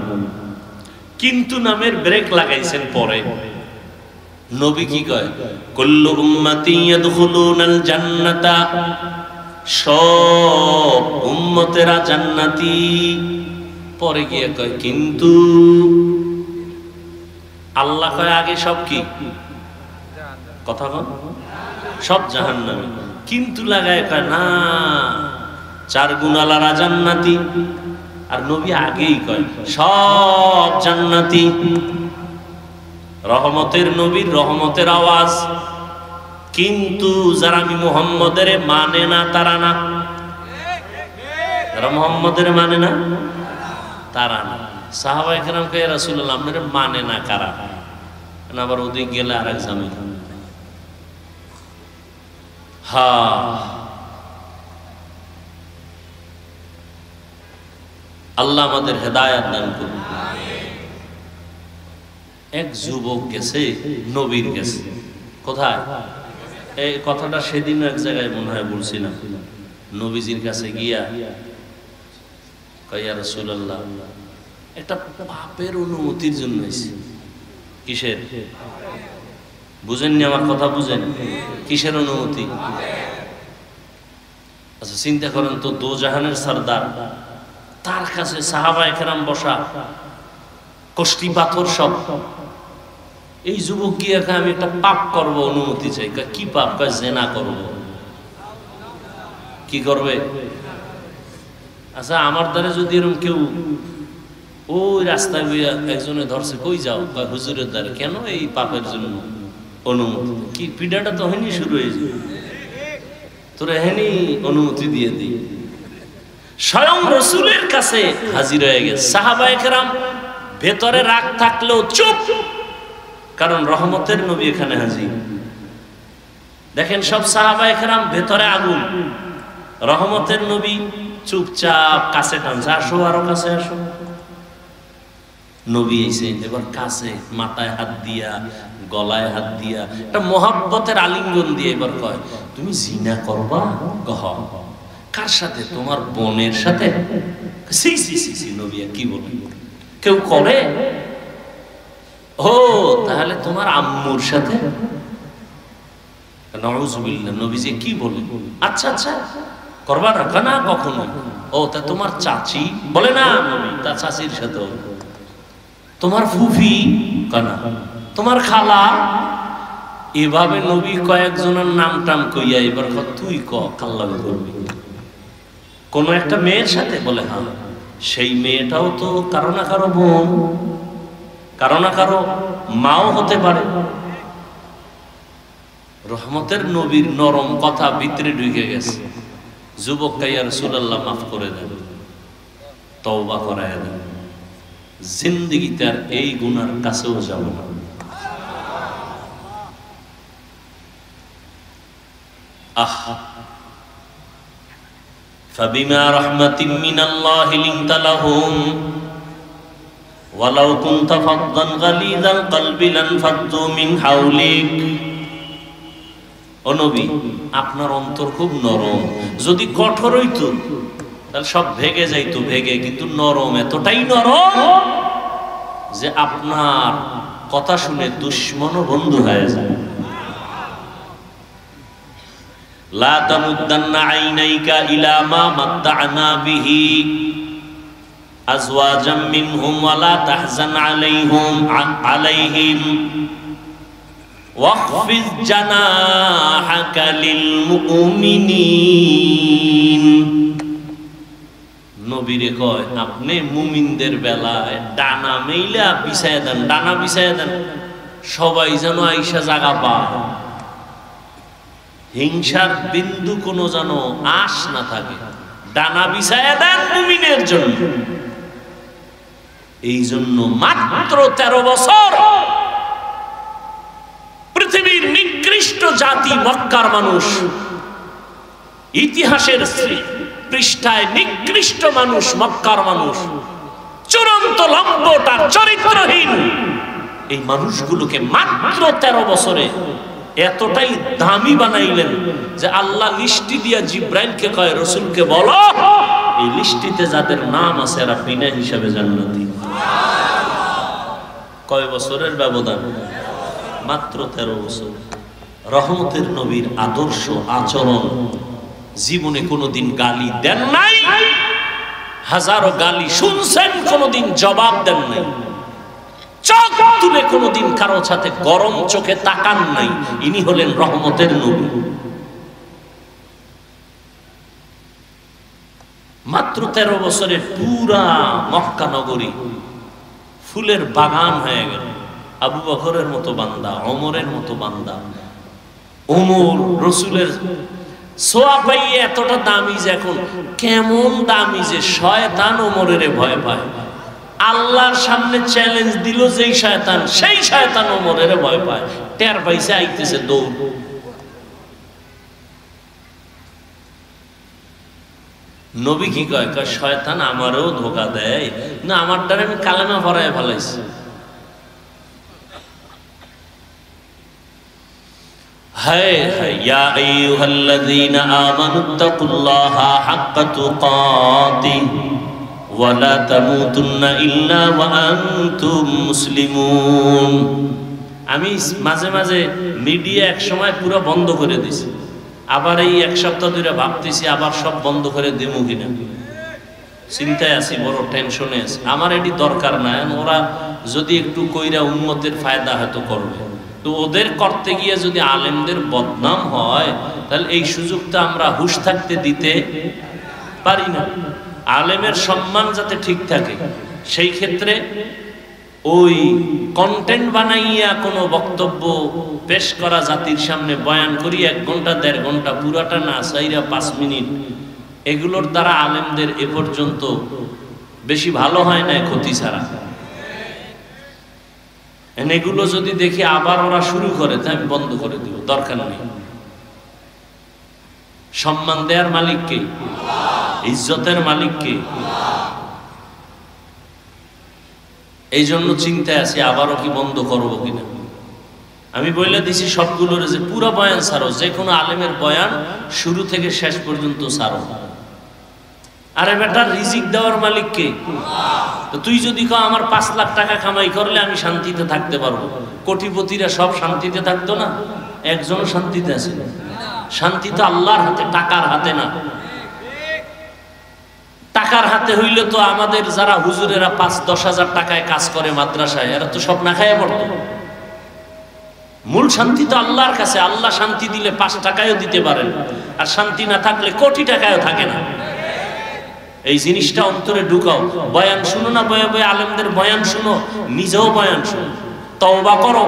কিন্তু নামের ব্রেক লাগাইছেন পরে। নবী কি কয়? কুল্লু উম্মতি ইয়াদখুলুনাল জান্নাতা, সব উম্মতেরা জান্নাতি। পরে গিয়ে কয় কিন্তু আল্লাহ কয় আগে সব কি কথা বল, সব জাহান্নামী। কিন্তু লাগায় কয় না, 4 গুণালারা জান্নাতি। আর নবী আগেই কয় সব জান্নাতি। রহমতের নবীর রহমতের আওয়াজ। কিন্তু যারা আমি মুহাম্মদের মানে না তারা না, যারা মুহাম্মদের মানে না তারা না। সাহাবায়ে কেরাম কয় রাসূলুল্লাহ আপনারা মানে না কারা? আবার ওদিকে গেলে আরেক ঝামেলা। আল্লাহ আমাদের হেদায়েত দান করুন। এক যুবক গেছে নবীর কাছে। কোথায়? এই কথাটা সেদিন এক জায়গায় মনে হয় বলছিলাম। নবীজির কাছে গিয়া কয় ইয়া রাসূলুল্লাহ একটা পাপের অনুমতির জন্য এসেছি। কিসের? বুঝেননি আমার কথা? বুঝেন কিসের অনুমতি? আচ্ছা চিন্তা করেন তো, দোজাহানের সরদার, তার কাছে সাহাবায়ে কেরাম বসা, কষ্টি পাথর সব। এই যুবক গিয়ে আমি একটা পাপ করব, অনুমতি চাই। কি পাপ? কয় জেনা করব। কি করবে? আচ্ছা আমার দ্বারা যদি এরকম কেউ ওই রাস্তায় একজনে ধরছে, কই যাও? কয় হুজুরের দ্বারা। কেন? এই পাপের জন্য অনুমতি। কি পিডাটা তো হয়নি শুরু হয়েছে, তোরা হেনি অনুমতি দিয়ে দিই। স্বয়ং রাসূলের কাছে হাজির হয়ে গেছে। সাহাবায়ে কেরাম ভেতরে রাগ থাকলেও চুপ, কারণ রহমতের নবী এখানে হাজির। দেখেন সব সাহাবায়ে কেরাম ভেতরে আগুন, রহমতের নবী চুপচাপ কাছে টানছে, আসো আরো কাছে আসো। নবী এসে এবার কাছে, মাথায় হাত দিয়া, গলায় হাত দিয়া, একটা মহব্বতের আলিঙ্গন দিয়ে এবার কয় তুমি জিনা করবা? কহ কার সাথে? তোমার বোনের সাথে? সি সি সি সি নবী কি বলে? কেউ করে? ও তাহলে তোমার আম্মুর সাথে? নাউযুবিল্লাহ। নবীজি কি বলে? আচ্ছা আচ্ছা করবা না? না কখনো। ও তা তোমার চাচি? বলে না নবী, তার চাচির সাথে। তোমার ফুফি? কানা। তোমার খালা? এভাবে নবী কয়েকজনের নাম টাম কইয়া এবার তুই ক কার লাগে করবি? কোন একটা মেয়ের সাথে? বলে হ্যাঁ। সেই মেয়েটাও তো কারো না কারো বোন, কারো না কারো মাও হতে পারে। রহমতের নবীর নরম কথা ভিতরে ঢুকে গেছে। যুবক ইয়া রাসূলুল্লাহ মাফ করে দেন, তওবা করায় দেন, জিন্দেগিতে আর এই গুনার কাছেও যাব না। আহ ফাবিমা রাহমাতিন মিনাল্লাহি লিনতা লাহুম ওয়ালাউ কুনতা ফাদদান গালিযাল কলবি লানফাদ্দু মিন হাওলিক। ও নবী, আপনার অন্তর খুব নরম, যদি কঠোর হইতো তাহলে সব ভেঙে যাইতো, ভেঙে, কিন্তু নরম, এতটাই নরম যে আপনার কথা শুনে দুশমনও বন্ধু হয়ে যায়। লা তামুদ্দান্না আইনাইকা ইলা মা মাত্তা'না বিহি আজওয়াজাম মিনহুম ওয়া লা তাহজান আলাইহিম ওয়াখফিজ জানাহাকা লিল মুমিনিন। নবীরে কয়, আপনি মুমিনদের বেলায় ডানা মেইলা বিছায়া দেন, ডানা বিছায়া দেন, সবাই যেন আইসা জায়গা পায়, হিংসার বিন্দু কোনো যেন আশ না থাকে, ডানা বিছায়া দেন মুমিনের জন্য। এই জন্য মাত্র 13 বছর পৃথিবীর নিকৃষ্ট জাতি মক্কার মানুষ, ইতিহাসের পৃষ্ঠায় নিকৃষ্ট মানুষ মক্কার মানুষ, চূড়ান্ত লম্পট, চরিত্রহীন এই মানুষগুলোকে মাত্র 13 বছরে এতটাই দামি বানাইলেন যে আল্লাহ লিস্টি দিয়া জিব্রাইলকে কয়, রাসূলকে বলো এই লিস্টিতে যাদের নাম আছে এরা বিনা হিসাবে জান্নাতি। কয় বছরের ব্যবধান? মাত্র 13 বছর। রহমতের নবীর আদর্শ আচরণ, জীবনে কোনোদিন গালি দেন নাই, হাজারো গালি শুনছেন, কোনোদিন জবাব দেন নাই, চোখ তুলে কোনোদিন কারো সাথে গরম চোখে তাকান নাই। ইনি হলেন রহমতের নবী। মাত্র 13 বছরে পুরা মক্কা নগরী ফুলের বাগান হয়ে গেল। আবু বকরের মতো বান্দা, ওমরের মতো বান্দা, ওমর রাসূলের সোয়া পাইয়ে এতটা দামি যে এখন কেমন দামি যে শয়তান ওমরের ভয় পায়। আল্লাহর সামনে চ্যালেঞ্জ দিল যেই শয়তান, সেই শয়তান ওমরের ভয় পায়। টের পাইছে আইতেছে দৌড়। নবী কি কয়? কয় শয়তান আমারও ধোকা দেয় না, আমার দ্বারা আমি কালেমা ভরায় ফেলাইছি। হায় হায়, ইয়া আইয়ুহাল্লাযীনা আমানুত্তাকুল্লাহা হাক্কা তুকাতিহি ওয়া লা তামুতুন্না ইল্লা ওয়া আনতুম মুসলিমুন। আমি মাঝে মাঝে মিডিয়া এক সময় পুরো বন্ধ করে দিছি, আবার এই 1 সপ্তাহ ধরে ভাবতেছি আবার সব বন্ধ করে দেবো কিনা, চিন্তায় আছি, বড় টেনশনে আছি। আমার এটি দরকার না, ওরা যদি একটু কইরা উম্মতের ফায়দা হয়তো করবে, তো ওদের করতে গিয়ে যদি আলেমদের বদনাম হয় তাহলে এই সুযোগটা আমরা হুশ থাকতে দিতে পারি না। আলেমের সম্মান যাতে ঠিক থাকে সেই ক্ষেত্রে ওই কন্টেন্ট বানাইয়া কোনো বক্তব্য পেশ করা, জাতির সামনে বয়ান করি 1 ঘন্টা 1.5 ঘন্টা, পুরাটা না চাইরা 5 মিনিট, এগুলোর দ্বারা আলেমদের এ পর্যন্ত বেশি ভালো হয় না, ক্ষতি ছাড়া। এগুলো যদি দেখি আবার ওরা শুরু করে তাই আমি বন্ধ করে দিব, দরকার নেই। সম্মান দেওয়ার মালিক কে? ইজ্জতের মালিক কে? এই জন্য চিন্তায় আছি আবারও কি বন্ধ করবো কিনা। আমি বলে দিছি সবগুলোর যে পুরো বয়ান ছাড়ো, যে কোনো আলেমের বয়ান শুরু থেকে শেষ পর্যন্ত ছাড়ো। আরে বেটা, রিজিক দেওয়ার মালিক কে? তো তুই যদি কও আমার 5 লাখ টাকা কামাই করলে আমি শান্তিতে থাকতে পারবো, কোটিপতিরা সব শান্তিতে থাকতো না? একজন শান্তিতে আছে? শান্তি তো আল্লাহর হাতে, টাকার হাতে না। টাকার হাতে হইলে তো আমাদের যারা হুজুরেরা 5-10 হাজার টাকায় কাজ করে মাদ্রাসায়, এরা তো সব না খায় পড়তো। মূল শান্তি তো আল্লাহর কাছে। আল্লাহ শান্তি দিলে 5 টাকায়ও দিতে পারেন, আর শান্তি না থাকলে কোটি টাকায়ও থাকে না। এই জিনিসটা অন্তরে ঢুকাও। বয়ান শুনো না, বয়ে বয়ে আলেমদের বয়ান শুনো, নিজেও বয়ান শুনো, তওবা করো।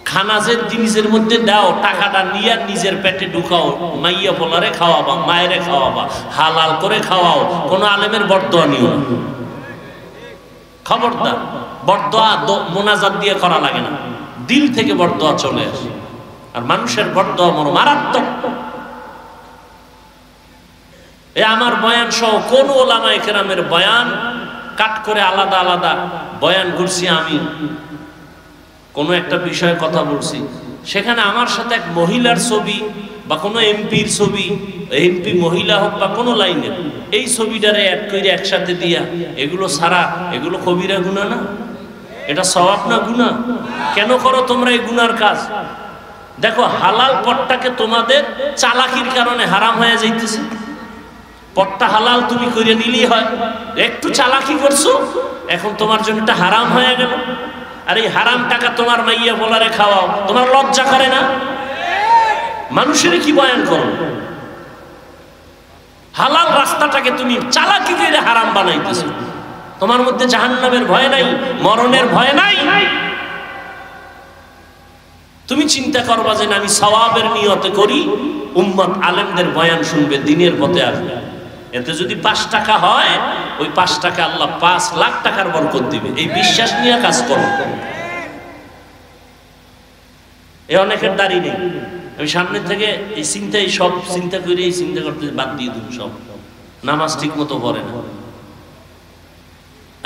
খানা যে জিনিসের মধ্যে দাও, টাকাটা নিয়ে নিজের পেটে ঢুকাও, মাইয়া পোলারে খাওয়াবা, মায়েরে খাওয়াবা, হালাল করে খাওয়াও। কোন আলেমের বরদোয়া নিও না, খবরদার। বরদোয়া মোনাজাত দিয়ে করা লাগে না, দিল থেকে বরদোয়া চলে আসে। আর মানুষের বরদোয়া মারাত্মক। এ আমার বয়ান সহ কোন ওলামায়ে কেরামের বয়ান কাট করে আলাদা আলাদা বয়ান করছি আমি, কোনো একটা বিষয়ে কথা বলছি, সেখানে আমার সাথে এক মহিলার ছবি বা কোনো এমপির ছবি, এমপি মহিলা হোক বা কোনো লাইনের, এই ছবিটারে অ্যাড করে একসাথে দিয়া, এগুলো সারা, এগুলো কবিরা গুনাহ না? এটা সওয়াব না গুনাহ? কেন করো তোমরা এই গুনার কাজ? দেখো হালাল পথটাকে তোমাদের চালাকির কারণে হারাম হয়ে যাইতেছে। পথটা হালাল তুমি করে নিলেই হয়, একটু চালাকি করছো এখন তোমার জন্য এটা হারাম হয়ে গেল। আর এই হারাম টাকা তোমার মাইয়া বলারে খাওয়াও, তোমার লজ্জা করে না? মানুষের কি বয়ান করো? হালাল রাস্তাটাকে তুমি চালাকি করে হারাম বানাইতেছো। তোমার মধ্যে জাহান্নামের ভয় নাই, মরণের ভয় নাই। তুমি চিন্তা করবা যে আমি সওয়াবের নিয়তে করি, উম্মত আলেমদের বয়ান শুনবে, দিনের পথে আসবে। এতে যদি 5 টাকা হয়, ওই 5 টাকা আল্লাহ 5 লাখ টাকার বরকত দিবে। এই বিশ্বাস নিয়ে কাজ করো। অনেকের দাড়ি নেই, আমি সামনে থেকে এই চিন্তাই সব চিন্তা করে এই চিন্তা করতে বাদ দিয়ে দিন, সব নামাজ ঠিক মতো পড়ে না।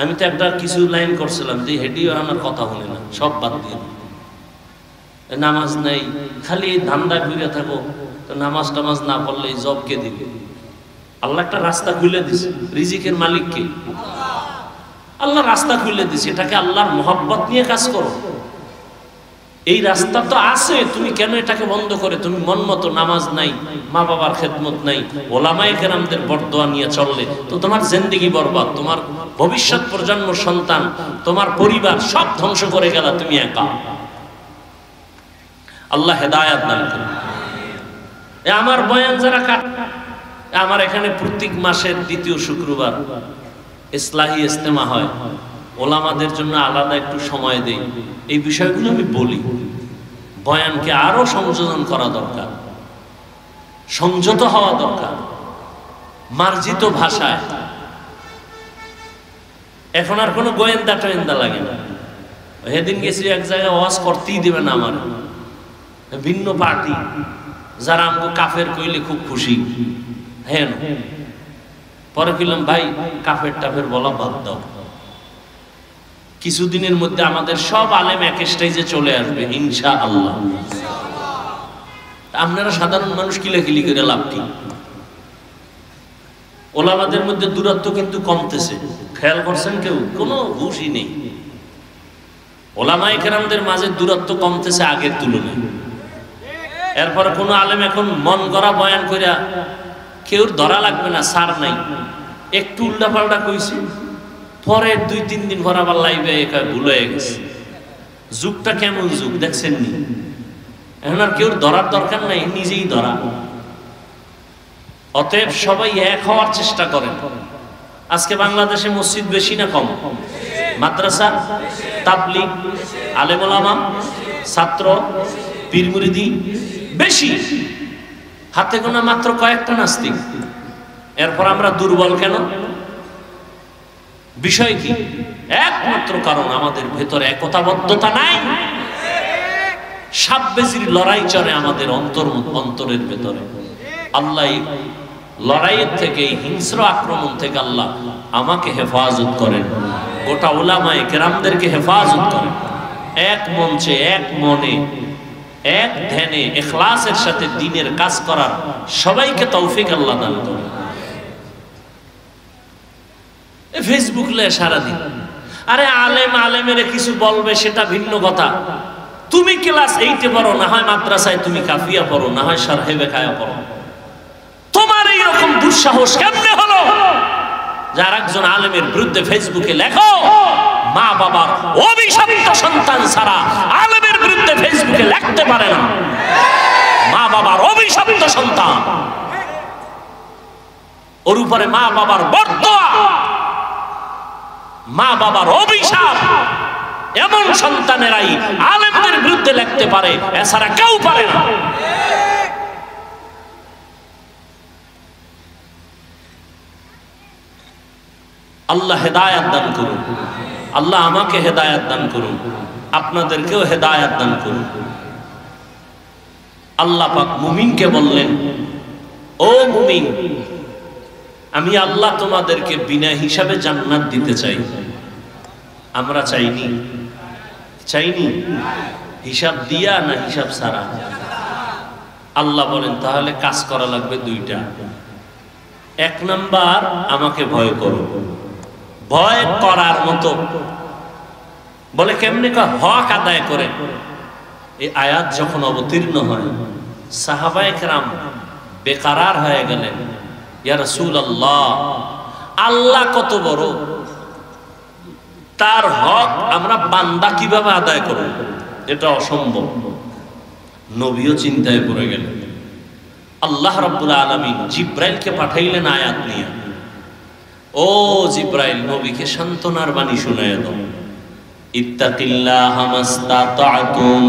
আমি তো একটা কিছু লাইন করছিলাম যে হেডিও আমার কথা শুনে না, সব বাদ দিয়ে দিন। নামাজ নাই, খালি ধান্দা ঘুরে থাকো, তো নামাজ টামাজ না পড়লে জব কে দিবে? আল্লাহ একটা রাস্তা খুলে দিছে, রিজিকের মালিক কে? আল্লাহ রাস্তা খুলে দিছে, এটাকে আল্লাহর মোহাব্বত নিয়ে কাজ করো। এই রাস্তা তো আছে, তুমি কেন এটাকে বন্ধ করে তুমি মন মতো নামাজ নাই, মা বাবার খেদমত নাই, ওলামায়ে কেরামদের বরদোয়া নিয়ে চললে তো তোমার জিন্দেগি বরবাদ, তোমার ভবিষ্যৎ প্রজন্ম সন্তান, তোমার পরিবার সব ধ্বংস করে গেল, তুমি একা। আল্লাহ হেদায়েত দান করুন। আমার বয়ান যারা আমার এখানে প্রত্যেক মাসের দ্বিতীয় শুক্রবার ইসলাহি ইজতেমা হয়, ওলামাদের জন্য আলাদা একটু সময় দেই। এই বিষয়গুলো আমি বলি, বয়ানকে আরো সংযোজন করা দরকার, সংযত হওয়া দরকার, মার্জিত ভাষায়। এখন আর কোনো গোয়েন্দা টোয়েন্দা লাগে না। সেদিন গেছি এক জায়গায়, ওয়াজ করতেই দেবে না আমার ভিন্ন পার্টি, যারা আমাকে কাফের কইলে খুব খুশি। হ্যাঁ, পরে কইলাম ভাই কাফের টাফের বলা বাদ দাও, কিছুদিনের মধ্যে আমাদের সব আলেম এক স্টেজে চলে আসবে ইনশাআল্লাহ। আপনারা সাধারণ মানুষ কিলাকিলি করে লাভ কি? ওলামাদের মধ্যে দূরত্ব কিন্তু কমতেছে, খেয়াল করছেন কেউ? কোনো হুঁশই নেই। ওলামায়ে কেরামদের মাঝে দূরত্ব কমতেছে আগের তুলনায়। এরপরে কোনো আলেম এখন মন গড়া বয়ান কইরা কেউ ধরা লাগবে না, সার নাই, একটু উল্টাপাল্টা কইছি, পরে 2-3 দিন পর আবার লাইভে ভুল হয়ে গেছে। যুগটা কেমন যুগ দেখছেন নি? এখন আর কেউ ধরার দরকার নাই, নিজেই ধরা। অতএব সবাই এক হওয়ার চেষ্টা করেন। আজকে বাংলাদেশে মসজিদ বেশি না কম? মাদ্রাসা, তাবলীগ, আলেম ওলামা, ছাত্র, পীর মুরিদি বেশি। হাতে গোনা মাত্র কয়েকটা নাস্তিক। এরপর আমরা দুর্বল কেন? বিষয় কি? একমাত্র কারণ আমাদের ভেতরে একতাবদ্ধতা নাই। সাববেজির লড়াই চলে আমাদের অন্তরের ভেতরে। আল্লাহ লড়াইয়ের থেকে, হিংস্র আক্রমণ থেকে আল্লাহ আমাকে হেফাজত করেন, গোটা উলামায়ে কেরামদেরকে হেফাজত করেন। এক মঞ্চে, এক মনে, এক ধ্যানে, ইখলাসের সাথে দ্বীনের কাজ করার সবাইকে তৌফিক আল্লাহ দান করেন। ফেসবুক লে সারাদিন, আরে আলেম আলেমের কিছু বলবে সেটা ভিন্ন কথা। তুমি ক্লাস 8-এ পড়ো, না হয় মাদ্রাসায় তুমি কাফিয়া পড়ো, না হয় শারহে বেকায়া পড়ো, তোমার এইরকম দুঃসাহস কেমনে হলো যার একজন আলেমের বিরুদ্ধে ফেসবুকে লেখো? মা বাবার অভিশপ্ত সন্তান ছাড়া আলেমের বিরুদ্ধে ফেসবুকে লিখতে পারে না। মা বাবার অভিশপ্ত সন্তান, ওর উপরে মা বাবার বরদোয়া, মা বাবার অভিশাপ, এমন সন্তানেরাই আলেমদের বিরুদ্ধে লিখতে পারে, এছাড়া কেউ পারে না। আল্লাহ হেদায়েত দান করুন। আল্লাহ আমাকে হেদায়েত দান করুন, আপনাদেরকেও হেদায়েত দান করুন। আল্লাহ পাক মুমিনকে বললেন, ও মুমিন, আমি আল্লাহ তোমাদেরকে বিনা হিসাবে জান্নাত দিতে চাই। আমরা চাইনি? চাইনি? হিসাব দিয়া না হিসাব ছাড়া? আল্লাহ বলেন তাহলে কাজ করা লাগবে দুইটা। এক নাম্বার, আমাকে ভয় করো। ভয় করার মতো বলে কেমনে? হক আদায় করে। এই আয়াত যখন অবতীর্ণ হয়, সাহাবায়ে কেরাম বেকারার হয়ে গেলেন, ইয়া রাসূলুল্লাহ, আল্লাহ কত বড়, তার হক আমরা বান্দা কিভাবে আদায় করব? এটা অসম্ভব। নবীও চিন্তায় পড়ে গেলেন। আল্লাহ রাব্বুল আলামিন জিব্রাইলকে পাঠাইলেন আয়াত নিয়ে। ও জিব্রাইল, নবীকে সান্ত্বনার বাণী শুনাইয়া দাও। ইত্তাকিল্লাহা মাস্তাতা'তুম,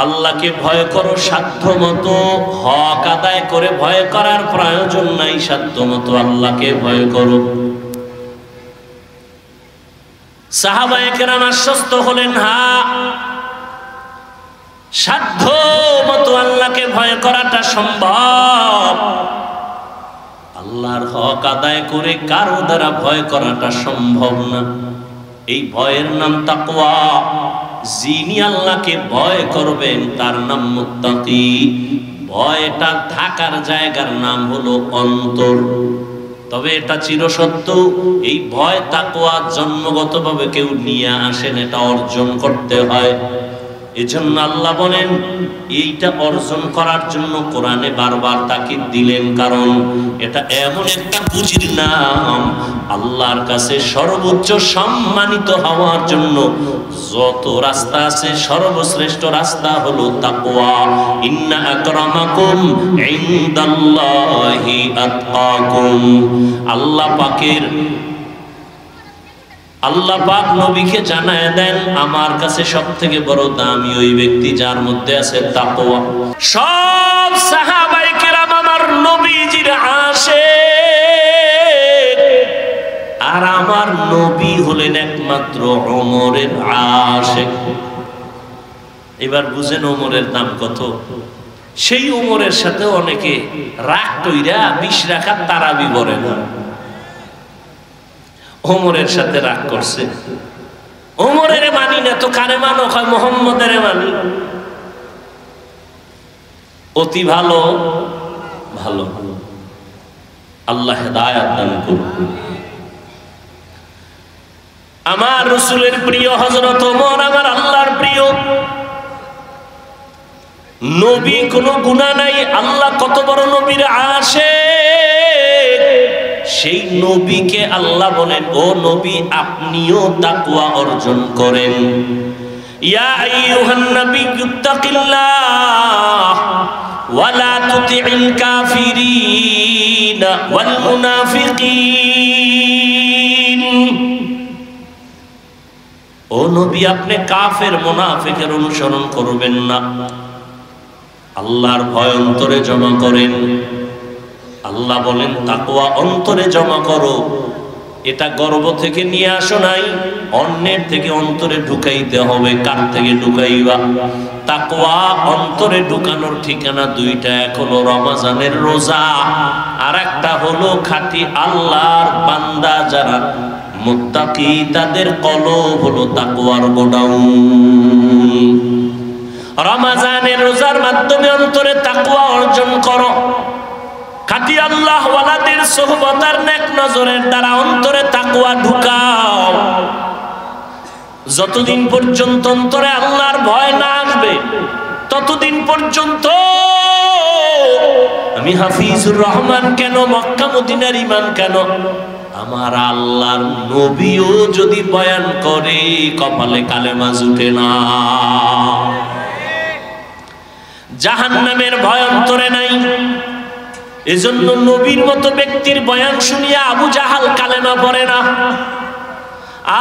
আল্লাহকে ভয় করো সাধ্যমতো। হক আদায় করে ভয় করার প্রয়োজন নাই, সাধ্যমতো আল্লাহকে ভয় করো। সাহাবায়ে কেরাম আশ্বস্ত হলেন, হ্যাঁ, সাধ্য মতো আল্লাহকে ভয় করাটা সম্ভব। আল্লাহর হক আদায় করে কারো দ্বারা ভয় করাটা সম্ভব না। এই ভয়ের নাম তাকওয়া। যিনি আল্লাহকে ভয় করবেন তার নাম মুত্তাকি। ভয়টা থাকার জায়গার নাম হলো অন্তর। তবে এটা চিরসত্য, এই ভয় তাকওয়া জন্মগতভাবে কেউ নিয়ে আসেন, এটা অর্জন করতে হয়। এজন্য আল্লাহ বলেন এইটা অর্জন করার জন্য কোরআনে বারবার তাকিদ দিলেন, কারণ এটা এমন একটা পুঁজির নাম, আল্লাহর কাছে সর্বোচ্চ সম্মানিত হওয়ার জন্য যত রাস্তা আছে সর্বশ্রেষ্ঠ রাস্তা হলো তাকওয়া। ইন্না আকরামাকুম ইনদাল্লাহি আতকাকুম। আল্লাহ পাক নবীকে জানায় দেন, আমার কাছে সবথেকে বড় দামি ওই ব্যক্তি যার মধ্যে আছে তাকওয়া। সব সাহাবায়ে কেরাম আমার নবীজির আশিক, আর আমার নবী হলেন একমাত্র ওমরের আশিক। এবার বুঝেন ওমরের দাম কত। সেই ওমরের সাথে অনেকে রাগ কইরা 20 রাকাত তারাবি পড়ে না। ওমরের সাথে রাগ করছে, ওমরের মানি না তো কারে মানো? হয় মুহাম্মদের মানি। অতি ভালো ভালো, আল্লাহ হেদায়েত দান করুন। আমার রাসূলের প্রিয় হযরত ওমর আমার আল্লাহর প্রিয় নবী, কোনো গুনাহ নাই। আল্লাহ কত বড় নবীর আশিক, সেই নবীকে আল্লাহ বলেন, ও নবী আপনিও তাকওয়া অর্জন করেন। ইয়া আইয়ুহান নাবিয়্যুত্তাকিল্লাহ ওয়া লা তুতি'ল কাফিরিন ওয়াল মুনাফিকিন। ও নবী আপনি কাফের মুনাফিকের অনুসরণ করবেন না, আল্লাহর ভয় অন্তরে জমা করেন। আল্লাহ বলেন তাকওয়া অন্তরে জমা করো। এটা গর্ব থেকে নিয়ে আসো নাই, অন্যের থেকে অন্তরে ঢুকাইতে হবে। কার থেকে ঢুকাইবা? তাকওয়া অন্তরে ঢুকানোর ঠিকানা দুইটা, এক হলো রমজানের রোজা, আর একটা হলো খাঁটি আল্লাহর বান্দা যারা মুত্তাকি, তাদের কলব হলো তাকওয়ার গোডাউন। রমজানের রোজার মাধ্যমে অন্তরে তাকওয়া অর্জন করো। খাঁটি আল্লাহ ওয়ালাদের সোহবত আর নেক নজরের দ্বারা অন্তরে তাকওয়া ঢুকাও। যতদিন পর্যন্ত অন্তরে আল্লাহর ভয় না আসবে ততদিন পর্যন্ত আমি হাফিজুর রহমান কেন, মক্কা মদিনার ইমাম কেন, আমার আল্লাহর নবীও যদি বয়ান করে কপালে কালেমা জুটে না। জাহান্নামের ভয় অন্তরে নাই, এজন্য নবীর মতো ব্যক্তির বয়ান শুনিয়া আবু জাহাল কালেমা পড়ে না।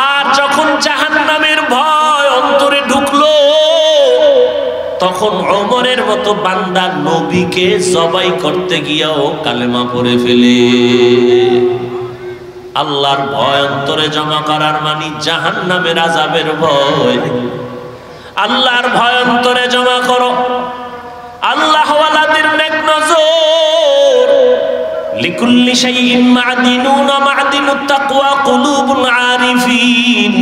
আর যখন জাহান্নামের ভয় অন্তরে ঢুকলো, তখন ওমরের মতো বান্দা নবীকে জবাই করতে গিয়াও কালেমা পড়ে ফেলে। আল্লাহর ভয় অন্তরে জমা করার মানে জাহান্নামের আযাবের ভয়। আল্লাহর ভয় অন্তরে জমা করো। আল্লাহ ওয়ালাদের নেক লিকুল্লি শাইইন মা'দিনুন ওয়া মা'দিনুত তাকওয়া কুলুবুল আরিফিন।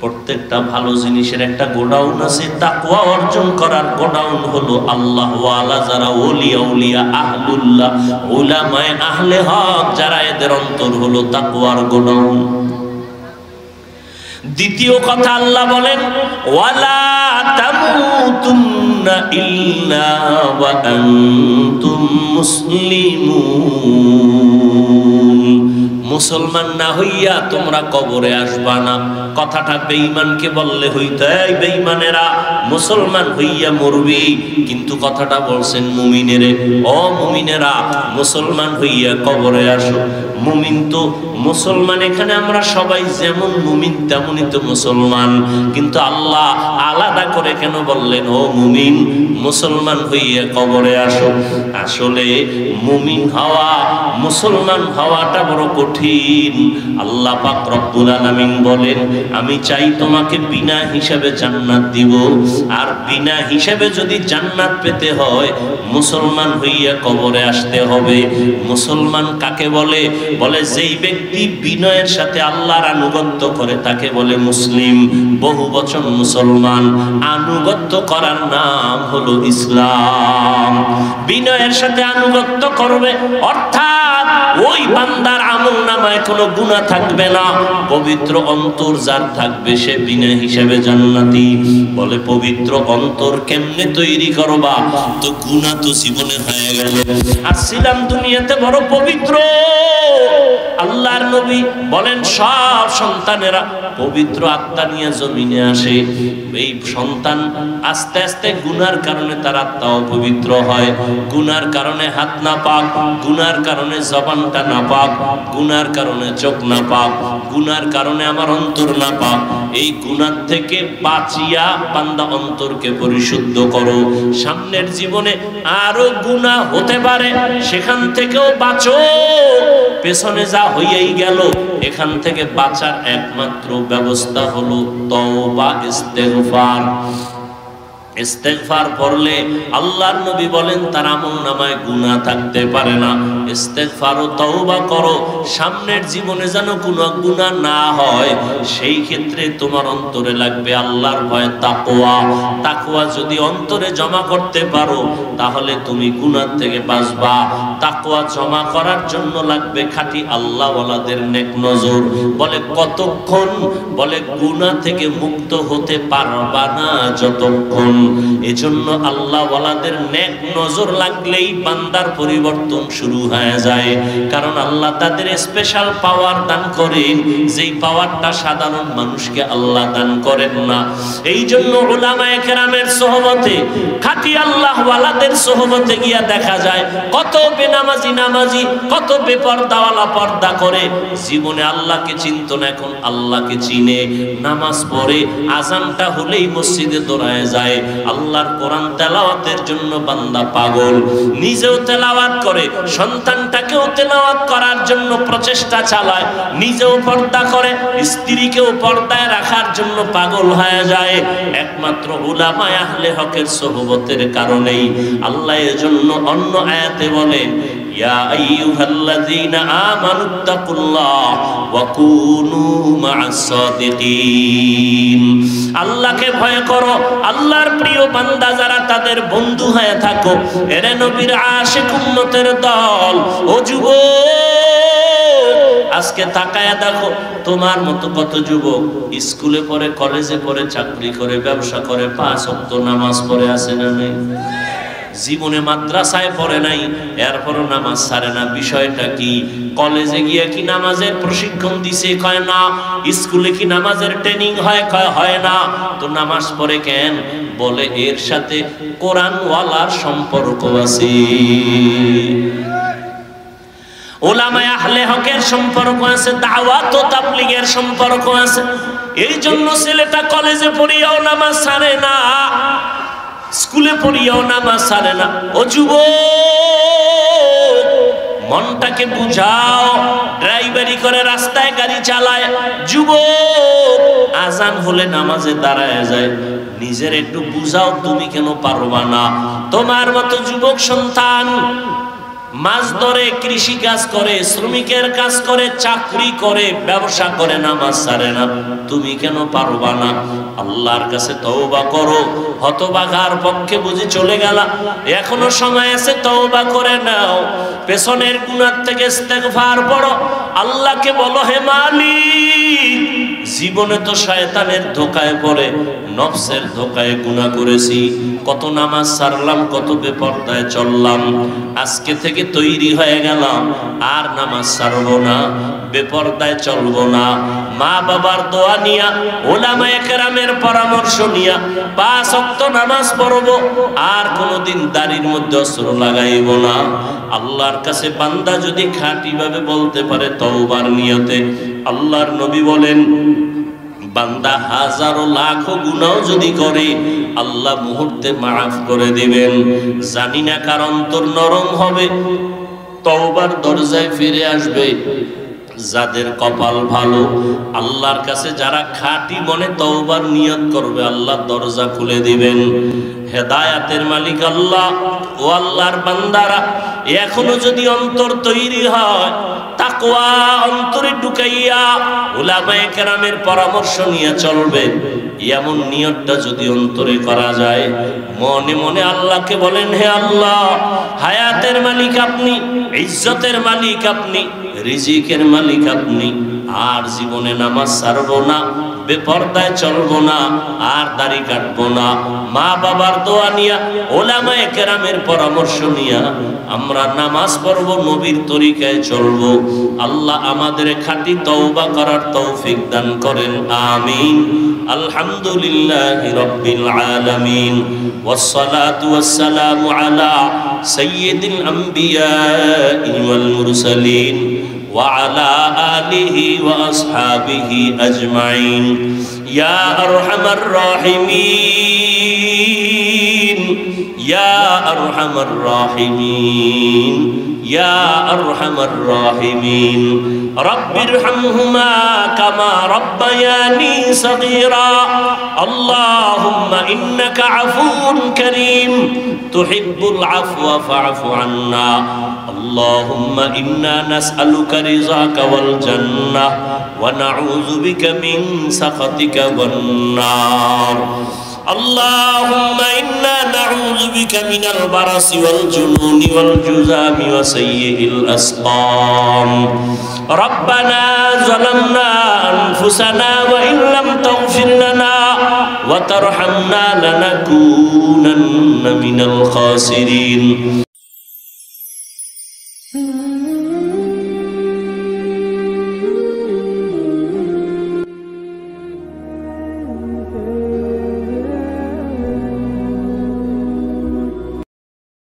প্রত্যেকটা ভালো জিনিসের একটা গোডাউন আছে, তাকওয়া অর্জন করার গোডাউন হলো আল্লাহ ওয়ালা যারা ওলিয়া উলিয়া আহলুল্লাহ উলামায়ে আহলে হক যারা, এদের অন্তর হলো তাকওয়ার গোডাউন। দ্বিতীয় কথা আল্লাহ বলেন ওয়ালা তামুতুন্না ইল্লা ওয়া আনতুম মুসলিমুন। মুসলমান না হইয়া তোমরা কবরে আসবা না। কথাটা বেঈমানকে বললে হইতো এই বেঈমানেরা মুসলমান হইয়া মরবি, কিন্তু কথাটা বলছেন মুমিনেরে, ও মুমিনেরা মুসলমান হইয়া কবরে আসো। মুমিন তো মুসলমান, এখানে আমরা সবাই যেমন মুমিন তেমনই তো মুসলমান, কিন্তু আল্লাহ আলাদা করে কেন বললেন ও মুমিন মুসলমান হইয়া কবরে আসো? আসলে মুমিন হওয়া মুসলমান হওয়াটা বড় কঠিন। আল্লাহ পাক রব্বুল আলামিন বলেন আমি চাই তোমাকে বিনা হিসাবে জান্নাত দিব, আর বিনা হিসাবে যদি জান্নাত পেতে হয় মুসলমান হইয়া কবরে আসতে হবে। মুসলমান কাকে বলে? বলে যেই ব্যক্তি বিনয়ের সাথে আল্লাহর আনুগত্য করে তাকে বলে মুসলিম। বহু বচন মুসলমান, আনুগত্য করার নাম হলো ইসলাম। বিনয়ের সাথে আনুগত্য করবে অর্থাৎ ওই বান্দার আমলনামায় কোনো গুনাহ থাকবে না। পবিত্র অন্তর যার থাকবে সে বিনা হিসাবে জান্নাতি। বলে পবিত্র অন্তর কেমনে তৈরি করবা? তো গুনাহ তো জীবনে হয়ে গেল। আসছিলাম দুনিয়াতে বড় পবিত্র। আল্লাহর নবী বলেন সব সন্তানেরা পবিত্র আত্মা নিয়ে জমিনে আসে। এই সন্তান আস্তে আস্তে গুনার কারণে তার আত্মা অপবিত্র হয়। গুনার কারণে হাত না পাক, গুনার কারণে জবানটা না পাক, গুনার কারণে চোখ না পাক, গুনার কারণে আমার অন্তর না পাক। এই গুনার থেকে বাঁচিয়া বান্দা অন্তরকে পরিশুদ্ধ করো। সামনের জীবনে আরো গুনাহ হতে পারে, সেখান থেকেও বাঁচো। পেছনে যা হইয়াই গেল, এখান থেকে বাঁচার একমাত্র ব্যবস্থা হলো তওবা, ইস্তেগফার। ইস্তেগফার পড়লে আল্লাহর নবী বলেন তার আমলনামায় গুনাহ থাকতে পারে না। ইস্তেগফার ও তওবা করো, সামনের জীবনে যেন কোনো গুনাহ না হয়। সেই ক্ষেত্রে তোমার অন্তরে লাগবে আল্লাহর ভয়, তাকওয়া। তাকওয়া যদি অন্তরে জমা করতে পারো তাহলে তুমি গুনাহ থেকে বাঁচবা। তাকওয়া জমা করার জন্য লাগবে খাঁটি আল্লাহওয়ালাদের নেক নজর। বলে কতক্ষণ? বলে গুনাহ থেকে মুক্ত হতে পারবা না যতক্ষণ। এজন্য আল্লাহওয়ালাদের নেক নজর লাগলেই বান্দার পরিবর্তন শুরু হয়ে যায়। কারণ আল্লাহ তাদের স্পেশাল পাওয়ার দান করেন, যেই পাওয়ারটা সাধারণ মানুষকে আল্লাহ দান করেন না। এই জন্য উলামায়ে কেরামের সোহবতে, খাঁটি আল্লাহওয়ালাদের সোহবতে গিয়া দেখা যায় কত বেনামাজি নামাজি, কত বেপরদাওয়ালা পর্দা করে, জীবনে আল্লাহকে চিনত না, এখন আল্লাহকে চিনে। নামাজ পড়ে, আজানটা হলেই মসজিদে দৌড়ায় যায়। আল্লাহর কোরআন তেলাওয়াতের জন্য বান্দা পাগল, নিজেও তেলাওয়াত করে, সন্তানটাকেও তেলাওয়াত করার জন্য প্রচেষ্টা চালায়, নিজেও পর্দা করে, স্ত্রীকেও পর্দায় রাখার জন্য পাগল হয়ে যায়। একমাত্র উলামায়ে আহলে হকের সোহবতের কারণেই। আল্লাহ এজন্য অন্য আয়াতে বলেন ইয়া আইয়ুহাল্লাযীনা আমানুত্তাকুল্লাহ ওয়া কুনু মা'আস সাদিকিন। আল্লাহকে ভয় করো, আল্লাহর প্রিয় বান্দা যারা তাদের বন্ধু হয়ে থাকো। এরে নবীর আশিক উম্মতের দল, ও যুবক আজকে তাকায়া দেখো তোমার মতো কত যুবক স্কুলে পড়ে, কলেজে পড়ে, চাকরি করে, ব্যবসা করে, 5 ওয়াক্ত নামাজ পড়ে আছে না নেই? জীবনে মাদ্রাসায় পড়ে নাই, এরপরও নামাজ ছাড়ে না। বিষয়টা কি? কলেজে গিয়ে কি নামাজের প্রশিক্ষণ দিছে? কয় না। স্কুলে কি নামাজের ট্রেনিং হয়? কয় হয় না। তো নামাজ পড়ে কেন? বলে এর সাথে কোরআনওয়ালার সম্পর্ক আছে, উলামায়ে আহলে হকের সম্পর্ক আছে, দাওয়াত ও তাবলীগের সম্পর্ক আছে। এই জন্য ছেলেটা কলেজে পড়িয়াও নামাজ ছাড়ে না, স্কুলে পড়িয়াও নামাজ ছাড়ে না। ও যুবক মনটাকে বুঝাও। ড্রাইভারি করে, রাস্তায় গাড়ি চালায় যুবক, আজান হলে নামাজে দাঁড়ায় যায়। নিজের একটু বুঝাও, তুমি কেন পারবা না? তোমার মতো যুবক সন্তান মাছ ধরে, কৃষি কাজ করে, শ্রমিকের কাজ করে, চাকরি করে, ব্যবসা করে, নামাজ ছাড়ে না, তুমি কেন পারবা না? আল্লাহর কাছে তওবা করো। হতভাগার পক্ষে বুঝি চলে গেলা, এখনো সময় আছে, তওবা করে নাও, পেছনের গুনাহ থেকে ইস্তেগফার পড়ো, আল্লাহকে বলো, হে মালিক, জীবনে তো শয়তানের ধোকায় পড়ে, নফসের ধোকায় গুনাহ করেছি, কত নামাজ ছাড়লাম, কত বেপরদায় চললাম, আজকে থেকে তৈরি হয়ে গেলাম, আর নামাজ ছাড়বো না, বেপরদায় চলবো না, মা বাবার দোয়া নিয়া, ওলামায়ে কেরামের পরামর্শ নিয়া 5 ওয়াক্ত নামাজ পড়বো, আর কোনোদিন দাড়ির মধ্যে অস্ত্র লাগাইব না। আল্লাহর কাছে বান্দা যদি খাঁটি ভাবে বলতে পারে তওবার নিয়তে, আল্লাহর নবী বলেন, বান্দা হাজারো লাখো গুনাহ যদি করে, আল্লাহ মুহূর্তে মাফ করে দিবেন। জানি না কার অন্তর নরম হবে, তওবার দরজায় ফিরে আসবে। যাদের কপাল ভালো, আল্লাহর কাছে যারা খাঁটি মনে তওবার নিয়ত করবে, আল্লাহ দরজা খুলে দিবেন। হেদায়াতের মালিক আল্লাহ। ও আল্লাহর বান্দারা, এখনো যদি অন্তর তৈরি হয়, তাকওয়া অন্তরে ঢুকাইয়া উলামায়ে কেরামের পরামর্শ নিয়ে চলবে, এমন নিয়তটা যদি অন্তরে করা যায়, মনে মনে আল্লাহকে বলেন, হে আল্লাহ, হায়াতের মালিক আপনি, ইজ্জতের মালিক আপনি, রিজিকের মালিক আপনি, আর জীবনে নামাজ ছাড়বো না, বেপরদায় চলবো না, আর দাড়ি কাটবো না, মা বাবার দোয়া নিয়া, ওলামায়ে কেরামের পরামর্শ নিয়া আমরা নামাজ পড়বো, নবীর তরিকায় চলবো। আল্লাহ আমাদের খাঁটি তওবা করার তৌফিক দান করেন, আমিন। আলহামদুলিল্লাহি রাব্বিল আলামিন, ওয়াসসালাতু ওয়াসসালামু আলা সাইয়্যিদিল আমবিয়া ওয়াল মুরসালিন ওয়া আলা আলিহি ওয়া আসহাবিহি আজমাইন। ইয়া আরহামার রাহিমিন, ইয়া আরহামার রাহিমিন, ইয়া আরহামার রাহিমিন। রব্বিরহামহুমা কামা রব্বায়ানি সগীরা। আল্লাহুম্মা ইন্নাকা আফুউন কারীম তুহিব্বুল আফওয়া ফা'ফু আন্না। আল্লাহুম্মা ইন্না নাসআলুকা রিযাকা ওয়াল জান্নাহ ওয়া নাউযু বিকা মিন সাখাতিকা ওয়ান নার। اللهم إنا نعوذ بك من البرص والجنون والجذام وسيء الأسقام. ربنا ظلمنا أنفسنا وإن لم تغفر لنا وترحمنا لنكونن من الخاسرين.